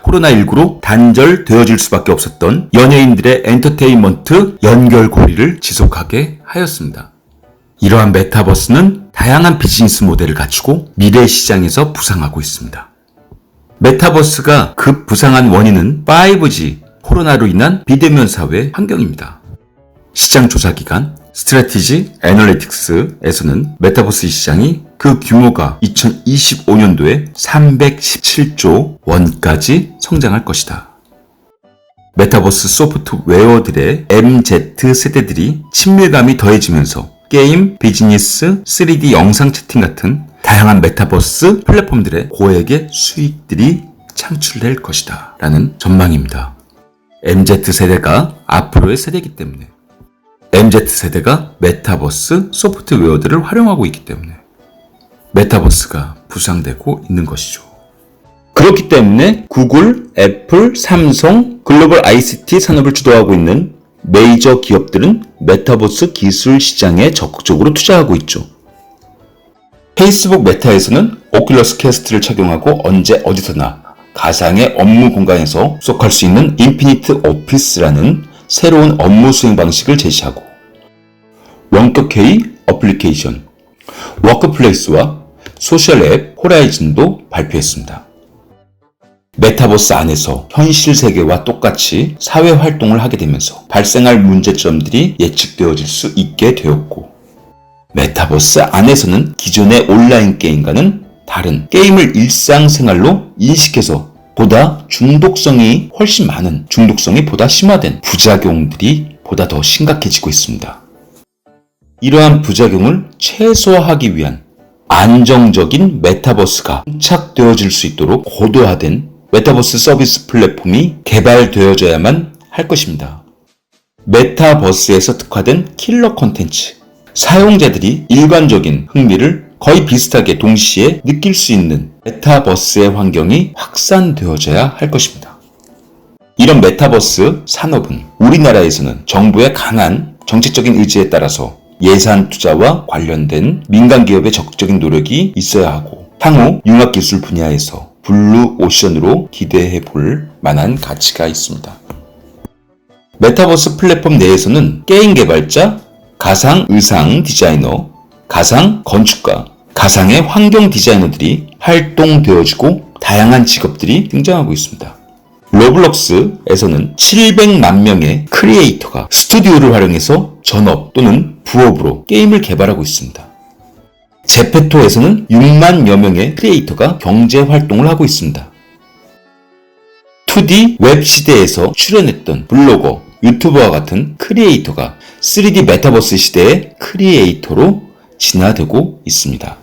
코로나19로 단절되어질 수밖에 없었던 연예인들의 엔터테인먼트 연결고리를 지속하게 하였습니다. 이러한 메타버스는 다양한 비즈니스 모델을 갖추고 미래 시장에서 부상하고 있습니다. 메타버스가 급 부상한 원인은 5G, 코로나로 인한 비대면 사회 환경입니다. 시장 조사 기관 스트래티지 애널리틱스에서는 메타버스 시장이 그 규모가 2025년도에 317조 원까지 성장할 것이다. 메타버스 소프트웨어들의 MZ세대들이 친밀감이 더해지면서 게임, 비즈니스, 3D 영상 채팅 같은 다양한 메타버스 플랫폼들의 고액의 수익들이 창출될 것이다 라는 전망입니다. MZ세대가 앞으로의 세대이기 때문에 MZ세대가 메타버스 소프트웨어들을 활용하고 있기 때문에 메타버스가 부상되고 있는 것이죠. 그렇기 때문에 구글, 애플, 삼성, 글로벌 ICT 산업을 주도하고 있는 메이저 기업들은 메타버스 기술 시장에 적극적으로 투자하고 있죠. 페이스북 메타에서는 오큘러스 퀘스트를 착용하고 언제 어디서나 가상의 업무 공간에서 속할 수 있는 인피니트 오피스라는 새로운 업무 수행 방식을 제시하고 원격 회의 어플리케이션, 워크플레이스와 소셜 앱 호라이즌도 발표했습니다. 메타버스 안에서 현실 세계와 똑같이 사회 활동을 하게 되면서 발생할 문제점들이 예측되어질 수 있게 되었고 메타버스 안에서는 기존의 온라인 게임과는 다른 게임을 일상생활로 인식해서 보다 중독성이 훨씬 많은, 중독성이 보다 심화된 부작용들이 보다 더 심각해지고 있습니다. 이러한 부작용을 최소화하기 위한 안정적인 메타버스가 정착되어질 수 있도록 고도화된 메타버스 서비스 플랫폼이 개발되어져야만 할 것입니다. 메타버스에서 특화된 킬러 콘텐츠, 사용자들이 일관적인 흥미를 거의 비슷하게 동시에 느낄 수 있는 메타버스의 환경이 확산되어져야 할 것입니다. 이런 메타버스 산업은 우리나라에서는 정부의 강한 정책적인 의지에 따라서 예산 투자와 관련된 민간 기업의 적극적인 노력이 있어야 하고 향후 융합기술 분야에서 블루 오션으로 기대해 볼 만한 가치가 있습니다. 메타버스 플랫폼 내에서는 게임 개발자, 가상 의상 디자이너, 가상 건축가, 가상의 환경 디자이너들이 활동되어지고 다양한 직업들이 등장하고 있습니다. 로블록스에서는 700만 명의 크리에이터가 스튜디오를 활용해서 전업 또는 부업으로 게임을 개발하고 있습니다. 제페토에서는 6만여 명의 크리에이터가 경제 활동을 하고 있습니다. 2D 웹 시대에서 출연했던 블로거, 유튜버와 같은 크리에이터가 3D 메타버스 시대의 크리에이터로 진화되고 있습니다.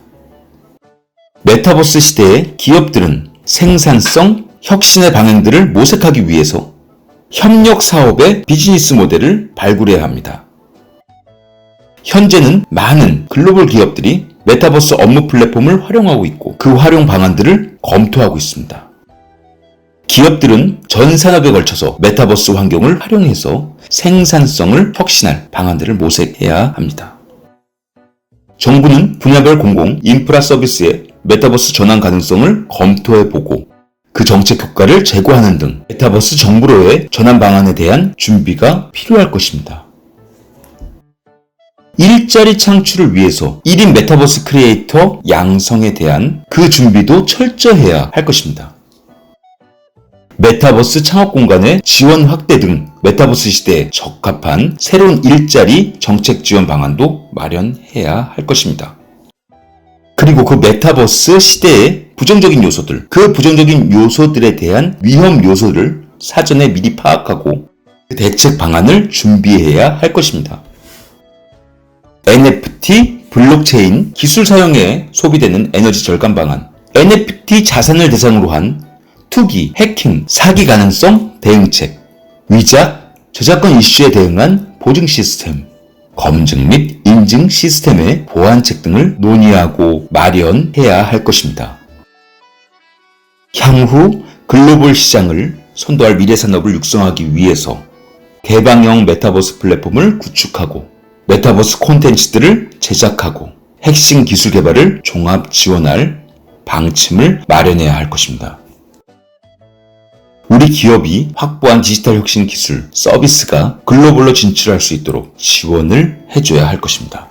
메타버스 시대의 기업들은 생산성, 혁신의 방향들을 모색하기 위해서 협력 사업의 비즈니스 모델을 발굴해야 합니다. 현재는 많은 글로벌 기업들이 메타버스 업무 플랫폼을 활용하고 있고 그 활용 방안들을 검토하고 있습니다. 기업들은 전 산업에 걸쳐서 메타버스 환경을 활용해서 생산성을 혁신할 방안들을 모색해야 합니다. 정부는 분야별 공공 인프라 서비스의 메타버스 전환 가능성을 검토해보고 그 정책 효과를 제고하는 등 메타버스 정부로의 전환 방안에 대한 준비가 필요할 것입니다. 일자리 창출을 위해서 1인 메타버스 크리에이터 양성에 대한 그 준비도 철저해야 할 것입니다. 메타버스 창업 공간의 지원 확대 등 메타버스 시대에 적합한 새로운 일자리 정책 지원 방안도 마련해야 할 것입니다. 그리고 그 메타버스 시대의 부정적인 요소들, 그 부정적인 요소들에 대한 위험 요소를 사전에 미리 파악하고 그 대책 방안을 준비해야 할 것입니다. NFT, 블록체인 기술 사용에 소비되는 에너지 절감 방안, NFT 자산을 대상으로 한 투기, 해킹, 사기 가능성 대응책, 위작, 저작권 이슈에 대응한 보증 시스템, 검증 및 인증 시스템의 보완책 등을 논의하고 마련해야 할 것입니다. 향후 글로벌 시장을 선도할 미래 산업을 육성하기 위해서 개방형 메타버스 플랫폼을 구축하고 메타버스 콘텐츠들을 제작하고 핵심 기술 개발을 종합 지원할 방침을 마련해야 할 것입니다. 우리 기업이 확보한 디지털 혁신 기술, 서비스가 글로벌로 진출할 수 있도록 지원을 해줘야 할 것입니다.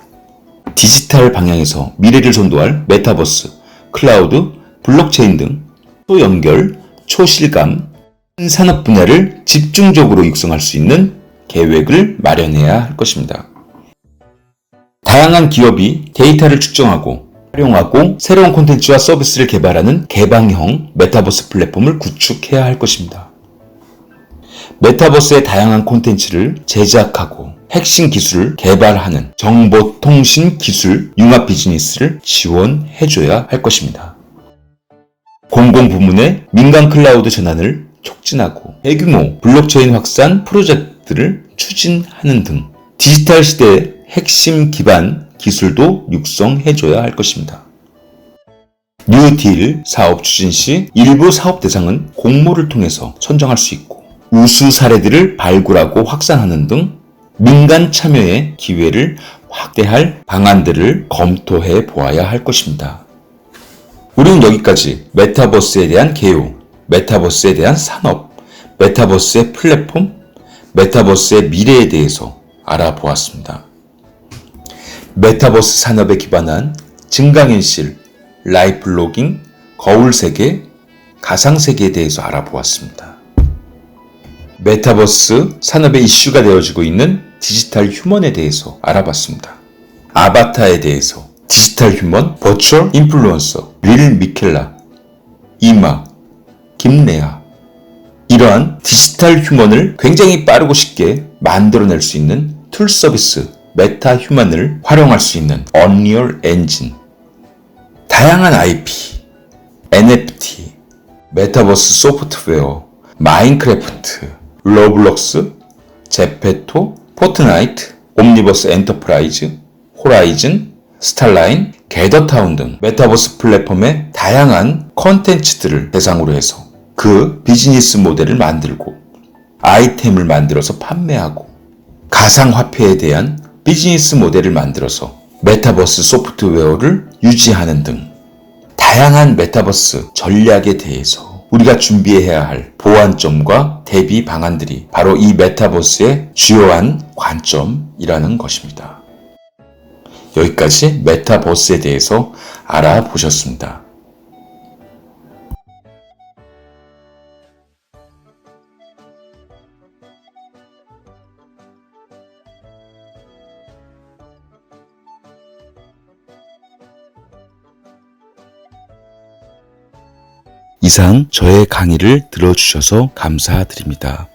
디지털 방향에서 미래를 선도할 메타버스, 클라우드, 블록체인 등 초연결, 초실감, 산업 분야를 집중적으로 육성할 수 있는 계획을 마련해야 할 것입니다. 다양한 기업이 데이터를 측정하고 활용하고 새로운 콘텐츠와 서비스를 개발하는 개방형 메타버스 플랫폼을 구축해야 할 것입니다. 메타버스의 다양한 콘텐츠를 제작하고 핵심 기술을 개발하는 정보통신 기술 융합 비즈니스를 지원해줘야 할 것입니다. 공공부문의 민간 클라우드 전환을 촉진하고 대규모 블록체인 확산 프로젝트를 추진하는 등 디지털 시대의 핵심 기반 기술도 육성해줘야 할 것입니다. 뉴딜 사업 추진 시 일부 사업 대상은 공모를 통해서 선정할 수 있고 우수 사례들을 발굴하고 확산하는 등 민간 참여의 기회를 확대할 방안들을 검토해 보아야 할 것입니다. 우리는 여기까지 메타버스에 대한 개요, 메타버스에 대한 산업, 메타버스의 플랫폼, 메타버스의 미래에 대해서 알아보았습니다. 메타버스 산업에 기반한 증강현실, 라이프 로깅, 거울세계, 가상세계에 대해서 알아보았습니다. 메타버스 산업의 이슈가 되어지고 있는 디지털 휴먼에 대해서 알아봤습니다. 아바타에 대해서 디지털 휴먼, 버추얼 인플루언서, 릴 미켈라, 이마, 김레아 이러한 디지털 휴먼을 굉장히 빠르고 쉽게 만들어낼 수 있는 툴 서비스 메타 휴먼을 활용할 수 있는 언리얼 엔진, 다양한 IP, NFT, 메타버스 소프트웨어, 마인크래프트, 로블록스, 제페토, 포트나이트, 옴니버스 엔터프라이즈, 호라이즌, 스타라인, 게더타운 등 메타버스 플랫폼의 다양한 콘텐츠들을 대상으로 해서 그 비즈니스 모델을 만들고 아이템을 만들어서 판매하고 가상화폐에 대한 비즈니스 모델을 만들어서 메타버스 소프트웨어를 유지하는 등 다양한 메타버스 전략에 대해서 우리가 준비해야 할 보완점과 대비 방안들이 바로 이 메타버스의 주요한 관점이라는 것입니다. 여기까지 메타버스에 대해서 알아보셨습니다. 이상 저의 강의를 들어주셔서 감사드립니다.